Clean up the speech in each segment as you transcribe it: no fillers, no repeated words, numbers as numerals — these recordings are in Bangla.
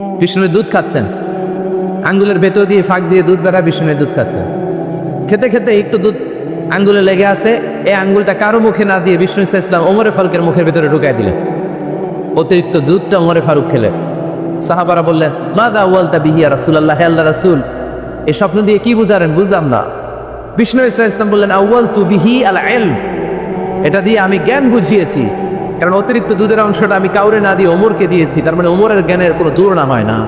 বিষ্ণুর দুধ খাচ্ছেন, আঙ্গুলের ভেতর দিয়ে ফাঁক দিয়ে দুধ বেড়া, বিষ্ণুর দুধ খাচ্ছেন। খেতে খেতে একটু দুধ আঙ্গুলে লেগে আছে, এই আঙ্গুলটা কারো মুখে না দিয়ে বিষ্ণু ইসলাম ওমরে ফারুকের মুখের ভেতরে ঢুকাই দিলেন। অতিরিক্ত দুধটা ওমরে ফারুক খেলেন। সাহাবারা বললেন, মাযা ওয়ালতা বিহি ইয়া রাসূলুল্লাহ, হে আল্লাহর রাসূল, এই স্বপ্ন দিয়ে কি বুঝালেন? বুঝলাম না। বিষ্ণু ইসলাম বললেন, আউয়ালতু বিহি আল ইলম, এটা দিয়ে আমি জ্ঞান বুঝিয়েছি, কারণ অতিরিক্ত দুধের অংশটা আমি কাউরে না দিয়ে ওমরকে দিয়েছি, তার মানে ওমরের জ্ঞানের কোনো তুলনা হয় না।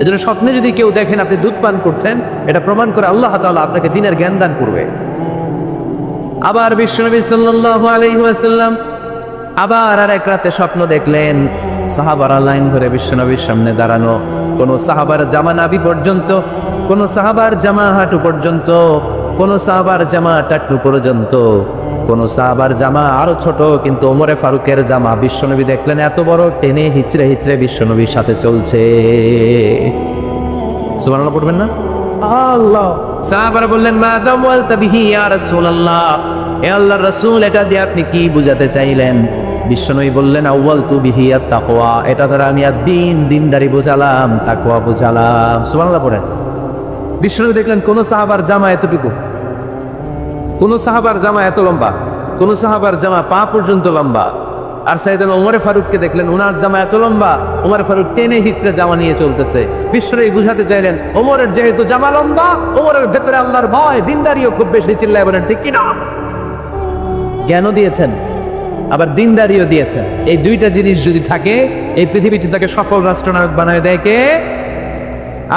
এজন্য স্বপ্নে যদি কেউ দেখেন আপনি দুধ পান করছেন, এটা প্রমাণ করে আল্লাহ তাআলা আপনাকে দ্বীনের জ্ঞান দান করবে। আবার বিশ্বনবী সাল্লাল্লাহু আলাইহি ওয়াসাল্লাম আবার আর এক রাতে স্বপ্ন দেখলেন, সাহাবারা লাইন ধরে বিশ্বনবীর সামনে দাঁড়ানো, কোন সাহাবার জামা নাভি পর্যন্ত, কোন সাহাবার জামা হাঁটু পর্যন্ত, কোন সাহাবার জামা টাট্টু পর্যন্ত, কোন সাহাবার জামা আরো ছোট, কিন্তু ওমরে ফারুকের জামা বিশ্বনবী দেখলেন এত বড়, টেনে হিচড়ে হিচড়ে বিশ্বনবীর সাথে চলছে। সুবহানাল্লাহ পড়বেন না? আল্লাহ। সাহাবারা বললেন, মা দাওয়ালতা বিহি ইয়া রাসূলুল্লাহ, হে আল্লাহর রাসূল, এটা দিয়ে আপনি কি বুঝাতে চাইলেন? বিশ্বনবী বললেন, আউয়ালতু বিহি আত তাকওয়া, এটা দ্বারা আমি দিনদারি বোঝালাম, তাকওয়া বোঝালাম। সুবহানাল্লাহ পড়েন। বিশ্বনবী দেখলেন কোন সাহাবার জামা এতটুকু, কোন সাহাবার জামা এত লম্বা, কোন সাহাবার জামা পা পর্যন্ত লম্বা। আর সাইয়েদনা ওমরে ফারুককে দেখলেন, ওনার জামা এত লম্বা, ওমরে ফারুক টেনে হিচড়ে জামা নিয়ে চলতেছে। বিশ্বনবী বুঝাতে চাইলেন, ওমরের যেহেতু জামা লম্বা, ওমরের ভেতরে আল্লাহর ভয়, দিনদারিও খুব বেশি। চিল্লায় বলেন ঠিক কিনা? জ্ঞানও দিয়েছেন, আবার দিনদারিও দিয়েছেন। এই দুইটা জিনিস যদি থাকে, এই পৃথিবীটি তাকে সফল রাষ্ট্রনায়ক বানায় দেয় কে?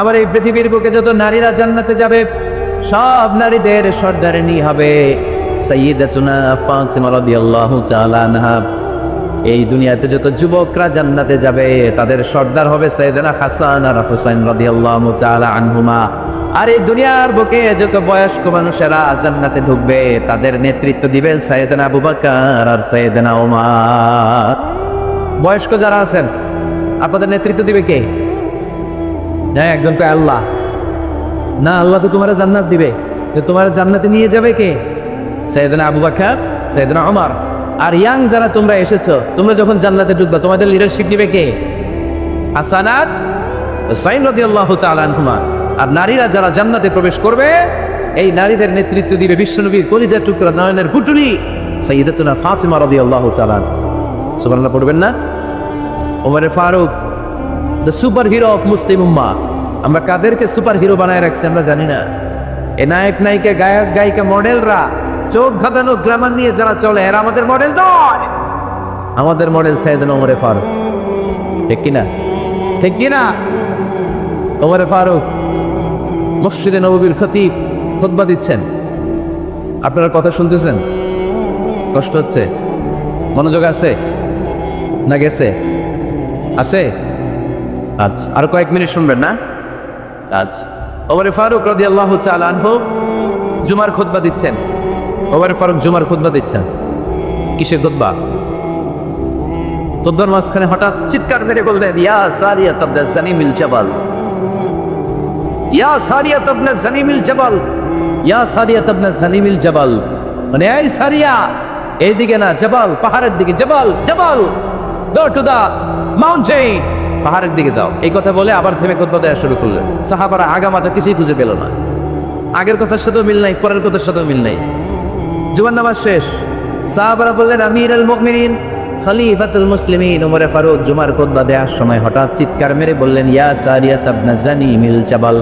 আবার এই পৃথিবীর বুকে যত নারীরা জান্নাতে যাবে, সব নারীদের সর্দারিনী হবে সাইয়্যিদাতুনা ফাতিমা রাদিয়াল্লাহু তাআলা আনহা। এই দুনিয়াতে যত যুবকরা জান্নাতে যাবে, তাদের সর্দার হবে সাইয়েদনা হাসান আর হুসাইন রাদিয়াল্লাহু তাআলা আনহুমা। আর এই দুনিয়ার বুকে যত বয়স্ক মানুষেরা জান্নাতে ঢুকবে, তাদের নেতৃত্ব দিবেন সাইয়েদনা আবু বকর আর সাইয়েদনা ওমর। বয়স্ক যারা আছেন, আপনাদের নেতৃত্ব দিবে কে? হ্যাঁ, একজন কয় আল্লাহ। না, আল্লাহ তো তোমার জান্নাত দিবে, তোমার জান্নাতে নিয়ে যাবে কে? সাইয়েদনা আবু বকর, সাইয়েদনা ওমর। আর ইয়াং যারা তোমরা এসেছো, তোমরা যখন জান্নাতে ঢুকবা, তোমাদের লিডারশিপ দিবে কে? হাসান আর হুসাইন রাদিয়াল্লাহু তাআলা আনহুমা। আর নারীরা যারা জান্নাতে প্রবেশ করবে, এই নারীদের নেতৃত্ব দিবে বিশ্বনবীর কলিজার টুকরা, নয়নের পুটুলি সাইয়্যিদাতুনা ফাতিমা রাদিয়াল্লাহু তাআলা। সুবহানাল্লাহ পড়বেন না? ওমরে ফারুক, the super hero of Muslim উম্মাহ। আমরা কাদেরকে সুপার হিরো বানায় রাখছি আমরা জানি না। এ নায়ক নায়িকা, গায়ক গায়িকা, মডেলরা, চোখ ধাঁধানো গ্ল্যামার নিয়ে যারা চলে, এরা আমাদের মডেল নয়। আমাদের মডেল সাইয়েদনা ওমরে ফারুক। ঠিক কিনা? ঠিক কিনা? ওমরে ফারুক মসজিদে নববীর খতিব খুতবা দিচ্ছেন, আপনারা কথা শুনতেছেন? কষ্ট হচ্ছে? মনোযোগ আছে না গেছে? আছে? আচ্ছা, আর কয়েক মিনিট শুনবেন না? আচ্ছা। ওমরে ফারুক রাদিয়াল্লাহু তাআলা আনহু জুমার খুতবা দিচ্ছেন। ওমরে ফারুক জুমার খুতবা দিচ্ছেন। কিসের খুতবা? খুতবার মাঝখানে হঠাৎ চিৎকার মেরে বললেন, ইয়া সারিয়াত ইবনে জানিমিল জাবাল, ইয়া সারিয়াত ইবনে জানিমিল জাবাল, ইয়া সারিয়াত ইবনে জানিমিল জাবাল। মানে এই সারিয়া, এইদিকে না, জাবাল, পাহাড়ের দিকে, জাবাল, জাবাল, গো টু দা মাউন্টেন, পাহাড়ের দিকে যাও। এই কথা বলে আবার থেমে খুতবা দেওয়া শুরু করলেন। সাহাবারা আগামাথা কিছুই খুঁজে পেল না। আগের কথার সাথেও মিল নাই, পরের কথার সাথেও মিল নাই। জুমার নামাজ শেষ। সাহাবারা বললেন, আমিরুল মুমিনিন, খলিফাতুল মুসলিমিন ওমরে ফারুক জুমার খুতবা দেওয়ার সময় হঠাৎ চিৎকার মেরে বললেন, ইয়া সারিয়াত ইবনে জানিমিল জাবাল।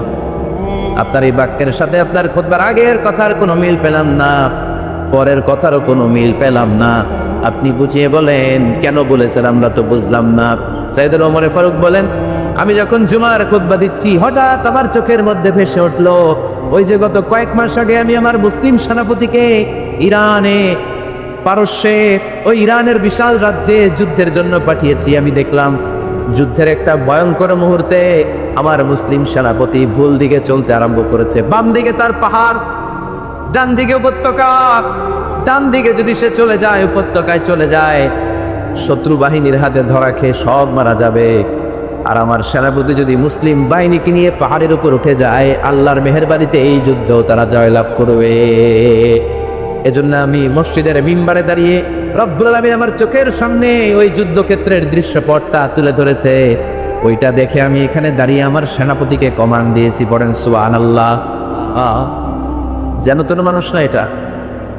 আপনার এই বাক্যের সাথে আপনার খুতবার আগের কথার কোনো মিল পেলাম না, পরের কথারও কোনো মিল পেলাম না। আপনি বুঝিয়ে বলেন, কেন বলেছেন আমরা তো বুঝলাম না। সাইয়েদনা ওমরে ফারুক বলেন, আমি যখন জুমার খুতবা দিচ্ছি, হঠাৎ আমার চোখের মধ্যে ভেসে উঠলো, ওই যে গত কয়েক মাস আগে আমি আমার মুসলিম সেনাপতিকে ইরানে, পারস্যে, ওই ইরানের বিশাল রাজ্যে যুদ্ধের জন্য পাঠিয়েছি। আমি দেখলাম যুদ্ধের একটা ভয়ঙ্কর মুহূর্তে আমার মুসলিম সেনাপতি ভুল দিকে চলতে আরম্ভ করেছে। বাম দিকে তার পাহাড়, ডান দিকে উপত্যকা। ডান দিকে যদি সে চলে যায়, উপত্যকায় চলে যায়, শত্রু বাহিনীর হাতে ধরা খেয়ে সব মারা যাবে। আর আমার সেনাপতি যদি মুসলিম বাহিনীকে নিয়ে পাহাড়ের উপর উঠে যায়, আল্লাহর মেহেরবানিতে এই যুদ্ধেও তারা জয়লাভ করবে। এজন্য আমি মসজিদের মিম্বারে দাঁড়িয়ে রব্বুল আলামিন আমার চোখের সামনে ওই যুদ্ধক্ষেত্রের দৃশ্যপটটা তুলে ধরেছে। ওইটা দেখে আমি এখানে দাঁড়িয়ে আমার সেনাপতিকে কমান্ড দিয়েছি, পড়েন সুবহানাল্লাহ। যেন তেন মানুষ না, এটা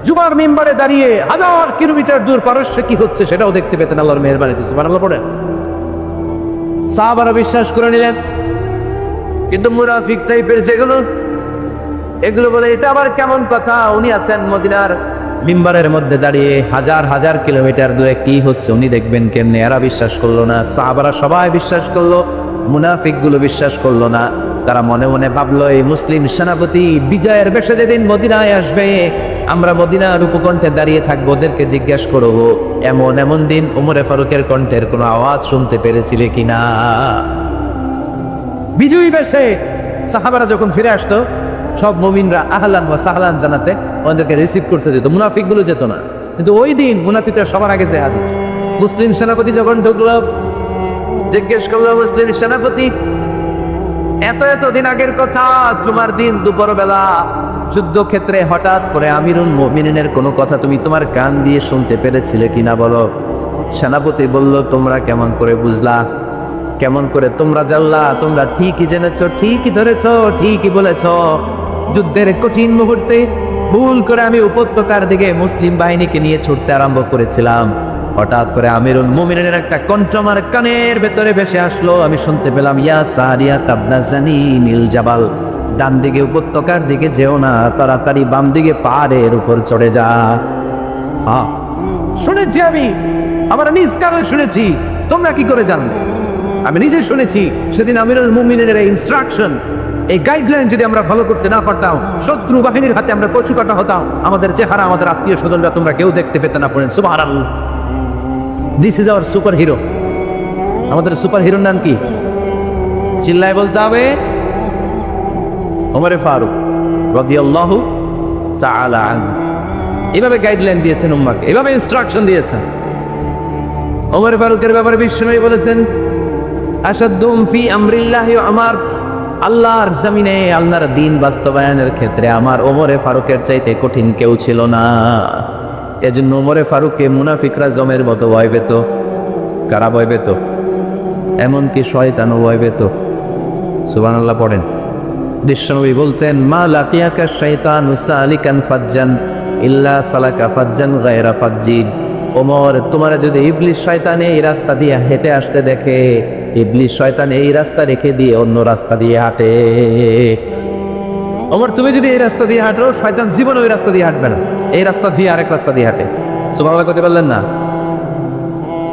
জুমার মিম্বারে দাঁড়িয়ে 1000 কিলোমিটার দূর পারস্যে কি হচ্ছে সেটাও দেখতে পেতেন আল্লাহর মেহেরবানিতে। সুবহানাল্লাহ পড়েন। সাহাবারা বিশ্বাস করে নিলেন, কিন্তু মুনাফিক টাইপের যেগুলো, এগুলো বলে এটা আবার কেমন কথা, উনি আছেন মদিনার মিম্বারের মধ্যে দাঁড়িয়ে 1000 কিলোমিটার দূরে কি হচ্ছে উনি দেখবেন কেমনে। এরা বিশ্বাস করলো না, সাহাবারা সবাই বিশ্বাস করলো, মুনাফিক গুলো বিশ্বাস করলো না। তারা মনে মনে ভাবলো, এই মুসলিম সেনাপতি বিজয়ের বেশে যেদিন মদিনায় আসবে, আমরা মদিনার উপকণ্ঠে দাঁড়িয়ে থাকবো, ওদেরকে জিজ্ঞেস করবো এমন এমন দিন ওমরে ফারুকের কণ্ঠের কোনো আওয়াজ শুনতে পেরেছিলে কিনা। বিজয়ী বেশে সাহাবারা যখন ফিরে আসতো, সব মুমিনরা আহলান ওয়া সাহলান জানাতে ওদেরকে রিসিভ করতে যেত, মুনাফিক গুলো যেত না। কিন্তু ওই দিন মুনাফিকরা সবার আগে যে হাজির। মুসলিম সেনাপতি যখন ঢুকলো, জিজ্ঞেস করলো, মুসলিম সেনাপতি এত দিন আগের কথা, জুমার দিন দুপুরবেলা যুদ্ধক্ষেত্রে হঠাৎ করে আমিরুল মুমিনিনের কোনো কথা তুমি তোমার কান দিয়ে শুনতে পেরেছিলে কিনা বলো। সেনাপতি বলল, তোমরা কেমন করে বুঝলা, কেমন করে তোমরা জানলা? তোমরা ঠিকই জেনেছ, ঠিকই ধরেছ, ঠিকই বলেছ। যুদ্ধের কঠিন মুহূর্তে ভুল করে আমি উপত্যকার দিকে মুসলিম বাহিনীকে নিয়ে ছুটতে আরম্ভ করেছিলাম। হঠাৎ করে আমিরুল মুমিনিনের একটা কণ্ঠ আমার কানের ভেতরে ভেসে আসলো। আমি শুনতে পেলাম, ইয়া সারিয়া তাবনা জানিল জাবাল, ডান দিকে উপত্যকার দিকে যেও না, তাড়াতাড়ি বাম দিকে পাহাড়ের উপর চড়ে যা। শুনেছি আমি, আমার নিজ কানে শুনেছি, তোমরা কি করে জানলে? আমি নিজে শুনেছি, সেদিন আমিরুল মুমিনিনের এই ইনস্ট্রাকশন, এই গাইডলাইন যদি আমরা ফলো করতে না পারতাম, শত্রু বাহিনীর হাতে আমরা কচু কাটা হতাম, আমাদের চেহারা, আমাদের আত্মীয় স্বজনরা তোমরা কেউ দেখতে পেতে না। পড়েন সুবহানাল্লাহ। This is our super hero. আমাদের সুপার হিরোর নাম কি? চিল্লায় বলতে হবে, ওমরে ফারুক রাদিয়াল্লাহু তাআলা আনহু। এভাবে গাইডলাইন দিয়েছেন উম্মাকে, এভাবে ইনস্ট্রাকশন দিয়েছেন। ওমরে ফারুকের ব্যাপারে বিশ্বনবী বলেছেন, আশাদ্দুম ফি আমরিল্লাহি আমার, আল্লাহর জমিনে আল্লাহর দ্বীন বাস্তবায়নের ক্ষেত্রে আমার ওমরে ফারুকের চাইতে কঠিন কেউ ছিল না। এজন্য ওমরে ফারুককে মুনাফিকরা জমের মতো ভয় পেত। কারা ভয় পেত? এমনকি শয়তানও ভয় পেত। সুবহানাল্লাহ পড়েন। বিশ্বনবী বলতেন, মা লাকিয়াকা শাইতানু সালিকান ফাজ্জান ইল্লা সালাকা ফাজ্জান গায়রা ফাজ্জিন। ওমর, তোমার যদি ইবলিস শয়তান এই রাস্তা দিয়ে হেঁটে আসতে দেখে, ইবলিস শয়তান এই রাস্তা রেখে দিয়ে অন্য রাস্তা দিয়ে হাঁটে। ওমর, তুমি যদি এই রাস্তা দিয়ে হাঁটো, শয়তান জীবনে ওই রাস্তা দিয়ে হাঁটবে না, এই রাস্তা দিয়ে আরেক রাস্তা দিয়ে হাঁটে। সুবহানাল্লাহ করতে পারলেন না?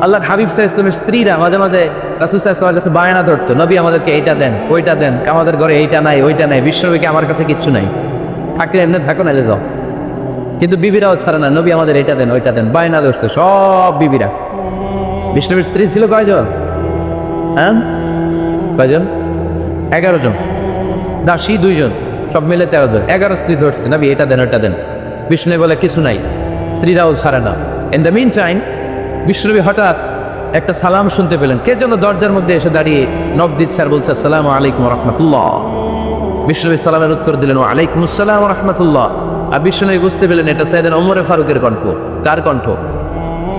আল্লাহর হাবিব সাল্লাল্লাহু আলাইহি ওয়াসাল্লামের স্ত্রীরা মাঝে মাঝে রাসূল সাল্লাল্লাহু আলাইহি ওয়াসাল্লামের কাছে বায়না ধরতো, নবী আমাদেরকে এইটা দেন, ওইটা দেন, আমাদের ঘরে এইটা নাই, ওইটা নাই। বিশ্বনবীকে, আমার কাছে কিচ্ছু নাই, থাকলে এমনি থাকো, নাইলে যাও। কিন্তু বিবিরাও ছাড়ে না, নবী আমাদের এইটা দেন, ওইটা দেন, বায়না ধরছে সব বিবিরা। বিশ্বনবীর স্ত্রী ছিল কয়জন? হ্যাঁ, কয়জন? 11 জন। দাসী 2 জন, সব মিলে 13 জন। 11 স্ত্রী ধরছে, নবী এটা দেন, ওইটা দেন। বিষ্ণু বলে কিছু নাই, স্ত্রীরাও ছাড়ে না। ইন দ্য মিন টাইম বিষ্ণুনবী হঠাৎ একটা সালাম শুনতে পেলেন। কে যেন দরজার মধ্যে এসে দাঁড়িয়ে নক দিচ্ছে আর বলছে, আসসালামু আলাইকুম ওয়া রাহমাতুল্লাহ। বিষ্ণুনবী সালামের উত্তর দিলেন, ওয়া আলাইকুম আসসালাম ওয়া রাহমাতুল্লাহ। আর বিষ্ণুনবী বুঝতে পেলেন এটা সাইয়েদনা ওমরে ফারুকের কণ্ঠ। কার কণ্ঠ?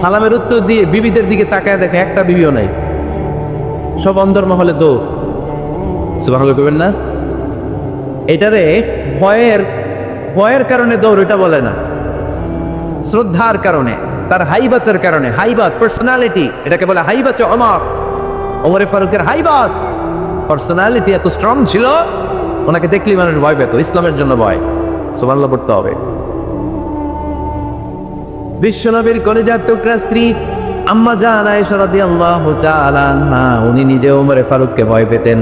সালামের উত্তর দিয়ে বিবিদের দিকে তাকায় দেখে একটা বিবিও নাই, সব অন্তর্মহলে দৌড়। সুবহানাল্লাহ কইবেন না? এটারে ভয়ের কারণে দৌড় এটা বলে না, শ্রদ্ধার কারণে, তার হাইবাতের কারণে। হাইবাত, পার্সোনালিটি, এটাকে বলে হাইবাতে ওমর। ওমরে ফারুকের হাইবাত, পার্সোনালিটি এত স্ট্রং ছিল, ওনাকে দেখলেই মানুষ ভয় পেত। ইসলামের জন্য ভয়। সুবহানাল্লাহ পড়তে হবে। বিশ্বনবীর কলিজার টুকরা স্ত্রী আম্মা জান আয়েশা রাদিয়াল্লাহু তাআলা আনহা, উনি নিজে ওমরে ফারুককে ভয় পেতেন,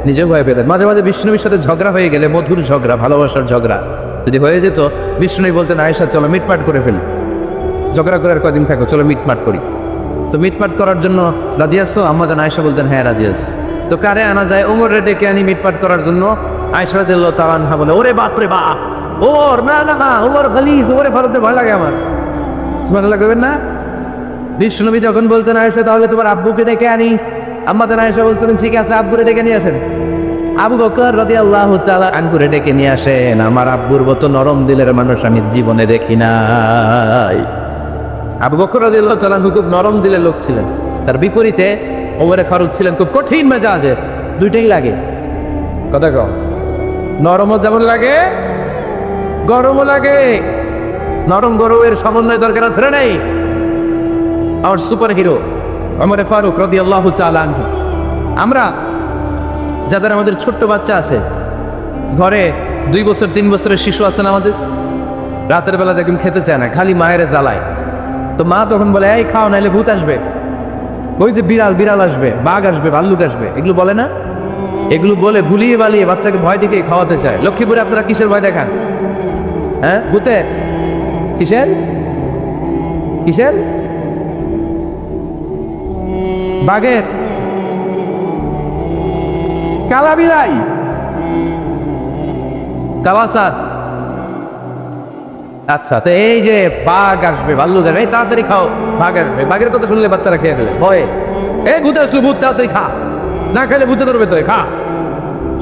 নিজেও ভয় পেতেন। মাঝে মাঝে বিষ্ণুনবীর সাথে ঝগড়া হয়ে গেলে, মধুর ঝগড়া, ভালোবাসার ঝগড়া যদি হয়ে যেত, বিষ্ণুনবী বলতেন, আয়েশা চলো মিটমাট করে ফেলি, ঝগড়া করে আর কদিন থাকো, চলো মিটমাট করি। তো মিটমাট করার জন্য রাজি আছো? আম্মা জান আয়েশা বলতেন, হ্যাঁ রাজি আছি। তো কারে আনা যায়? ওমরে ডেকে আনি মিটমাট করার জন্য। আয়েশা রাদিয়াল্লাহু তাআলা আনহা বলে, ওরে বাপ রে বাপ, ওমর না না না, ওমর খালিজ, ওমরে ফারুকের ভয় লাগে আমার। সুবহানাল্লাহ কইবেন না? বিষ্ণুনবী যখন বলতেন, আয়েশা তাহলে তোমার আব্বুকে ডেকে আনি, আম্মা জান আয়েশা বলতেন, ঠিক আছে আব্বুরে ডেকে নিয়ে আসেন। আবু বকর রাদিয়াল্লাহু তাআলা আনহুরে ডেকে নিয়ে আসেন। আমার আব্বুর মতো নরম দিলের মানুষ আমি জীবনে দেখি নাই। আবু বকর রাদিয়াল্লাহু তাআলা খুব নরম দিলের লোক ছিলেন। তার বিপরীতে ওমরে ফারুক ছিলেন খুব কঠিন মেজাজে, দুইটাই লাগে। কথা কও, নরমও যেমন লাগে গরমও লাগে। নরম গরমের সমন্বয় দরকার আছে না নাই? আমার সুপার হিরো ওমরে ফারুক রাদিয়াল্লাহু তাআলা আনহু। আমরা যাদের আমাদের ছোট্ট বাচ্চা আছে ঘরে, 2 বছর 3 বছরের শিশু আছে না আমাদের, রাতের বেলা দেখুন খেতে চায় না, খালি মায়ের জ্বালায়। তো মা তখন বলে এই খাও নাইলে ভূত আসবে, ওই যে বিড়াল আসবে, বাঘ আসবে, ভাল্লুক আসবে, এগুলো বলে না? এগুলো বলে ভুলিয়ে বালিয়ে বাচ্চাকে ভয় দেখে খাওয়াতে চায়। লক্ষ্মীপুরে আপনারা কিসের ভয় দেখান? হ্যাঁ, ভূতের? কিসের কিসের? বাঘের? কালা বিলাই, কালাসাদ। আচ্ছা, তো এই যে বাঘ আসবে, ভাল্লুক আসবে, এই তাড়াতাড়ি খাও, বাঘ আসবে। বাঘের কথা শুনলে বাচ্চারা খেয়ে ফেলে ভয়ে, এই ভূত আসলো, ভূত, তাড়াতাড়ি খা, না খাইলে ভূতে ধরবে, তো খা,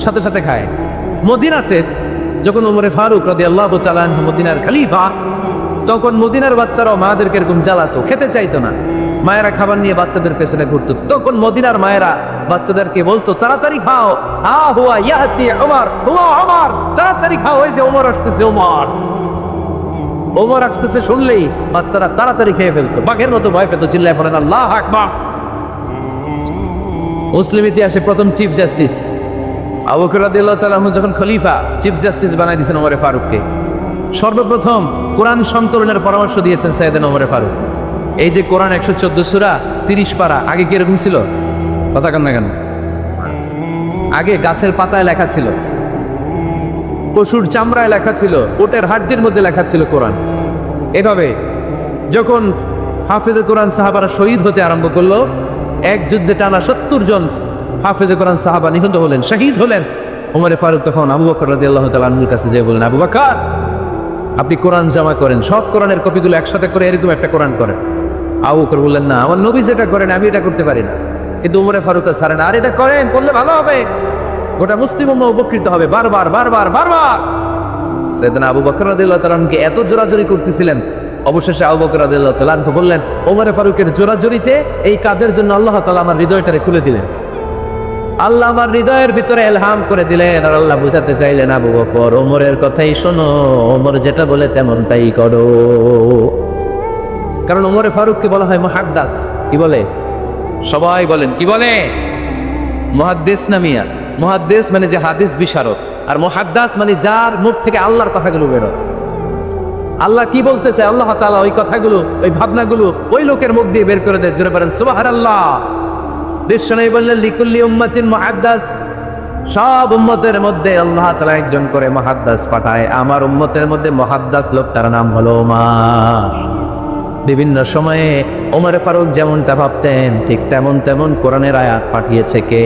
সাথে সাথে খায়। মদিনাতে যখন ওমরে ফারুক রাদিয়াল্লাহু তাআলা আনহু মদিনার খলিফা, তখন মদিনার বাচ্চারাও মাদেরকে এরকম জ্বালাতো, খেতে চাইতো না। মায়েরা খাবার নিয়ে বাচ্চাদের পেছনে ঘুরতো। তখন মদিনার মায়েরা বাচ্চাদেরকে বলতো তাড়াতাড়ি খাও, হা হুয়া ইয়াতি ওমর, হুয়া ওমর, তাড়াতাড়ি খাও, ওই যে ওমর আসতেছে, ওমর ওমর আসতেছে শুনলেই বাচ্চারা তাড়াতাড়ি খেয়ে ফেলতো, বাঘের মতো ভয় পেত, চিল্লায় পড়েন আল্লাহু আকবার। মুসলিম ইতিহাসে প্রথম চিফ জাস্টিস আবু বকর রাদিয়াল্লাহু তাআলা আনহু যখন খলিফা, চিফ জাস্টিস বানাই দিয়েছেন ওমরে ফারুককে। সর্বপ্রথম কোরআন সংকলনের পরামর্শ দিয়েছেন সাইয়েদনা ওমরে ফারুক। এই যে কোরআন 114 সূরা 30 পারা, আগে কি এরকম ছিল? কথা কন না কেন? আগে গাছের পাতায় লেখা ছিল, পশুর চামড়ায় লেখা ছিল, ওটের হাড্ডির মধ্যে লেখা ছিল কোরআন। এভাবে যখন হাফেজে কোরআন সাহাবারা শহীদ হতে আরম্ভ করলো, এক যুদ্ধে টানা 70 জন হাফেজে কোরআন সাহাবা নিহত হলেন, শহীদ হলেন। ওমরে ফারুক তখন আবু বকর রাদিয়াল্লাহু তাআলা আনহুর কাছে যেয়ে বললেন, আবু বকর, আপনি কোরআন জমা করেন, সব কোরআনের কপিগুলো একসাথে করে এরকম একটা কোরআন করেন। আবু বকর বললেন, না, আমার নবী যেটা করেন আমি এটা করতে পারি না। কিন্তু ওমরে ফারুক ছাড়েন, আর এটা করেন, করলে ভালো হবে, গোটা মুসলিম উম্মাহ উপকৃত হবে। বারবার বারবার বারবার সাইয়েদনা আবু বকর রাদিয়াল্লাহু তাআলা আনহুকে এত জোরাজোরি করতেছিলেন, অবশেষে আবু বকর রাদিয়াল্লাহু তাআলা আনহু বললেন, ওমরে ফারুকের জোরাজোরিতে এই কাজের জন্য আল্লাহ তাআলা আমার হৃদয়টারে খুলে দিলেন। আল্লাহ আমার হৃদয়ের ভিতরে ইলহাম করে দিলেন, আর আল্লাহ বুঝাতে চাইলেন, আবু বকর, ওমরের কথাই শোনো, ওমর যেটা বলে তেমনটাই করো। কারণ ওমরে ফারুককে বলা হয় মুহাদ্দিস। কি বলে? সবাই বলেন কি বলে? মুহাদ্দিস না মিয়া? মুহাদ্দিস মানে যে হাদিস বিশারদ, আর মুহাদ্দিস মানে যার মুখ থেকে আল্লাহর কথাগুলো বেরোয়। আল্লাহ কি বলতে চায়, আল্লাহ তাআলা ওই কথাগুলো, ওই ভাবনাগুলো ওই লোকের মুখ দিয়ে বের করে দেয়। জোরে বলেন সুবহানাল্লাহ। বিশ্বনবী বললেন, লিকুল্লি উম্মাতিন মুহাদ্দিস, সব উম্মতের মধ্যে আল্লাহ তাআলা একজন করে মুহাদ্দিস পাঠায়। আমার উম্মতের মধ্যে মুহাদ্দিস লোকটার নাম হলো ওমর। বিভিন্ন সময়ে ওমরে ফারুক যেমনটা ভাবতেন, ঠিক তেমন কোরআনের আয়াত পাঠিয়েছে কে?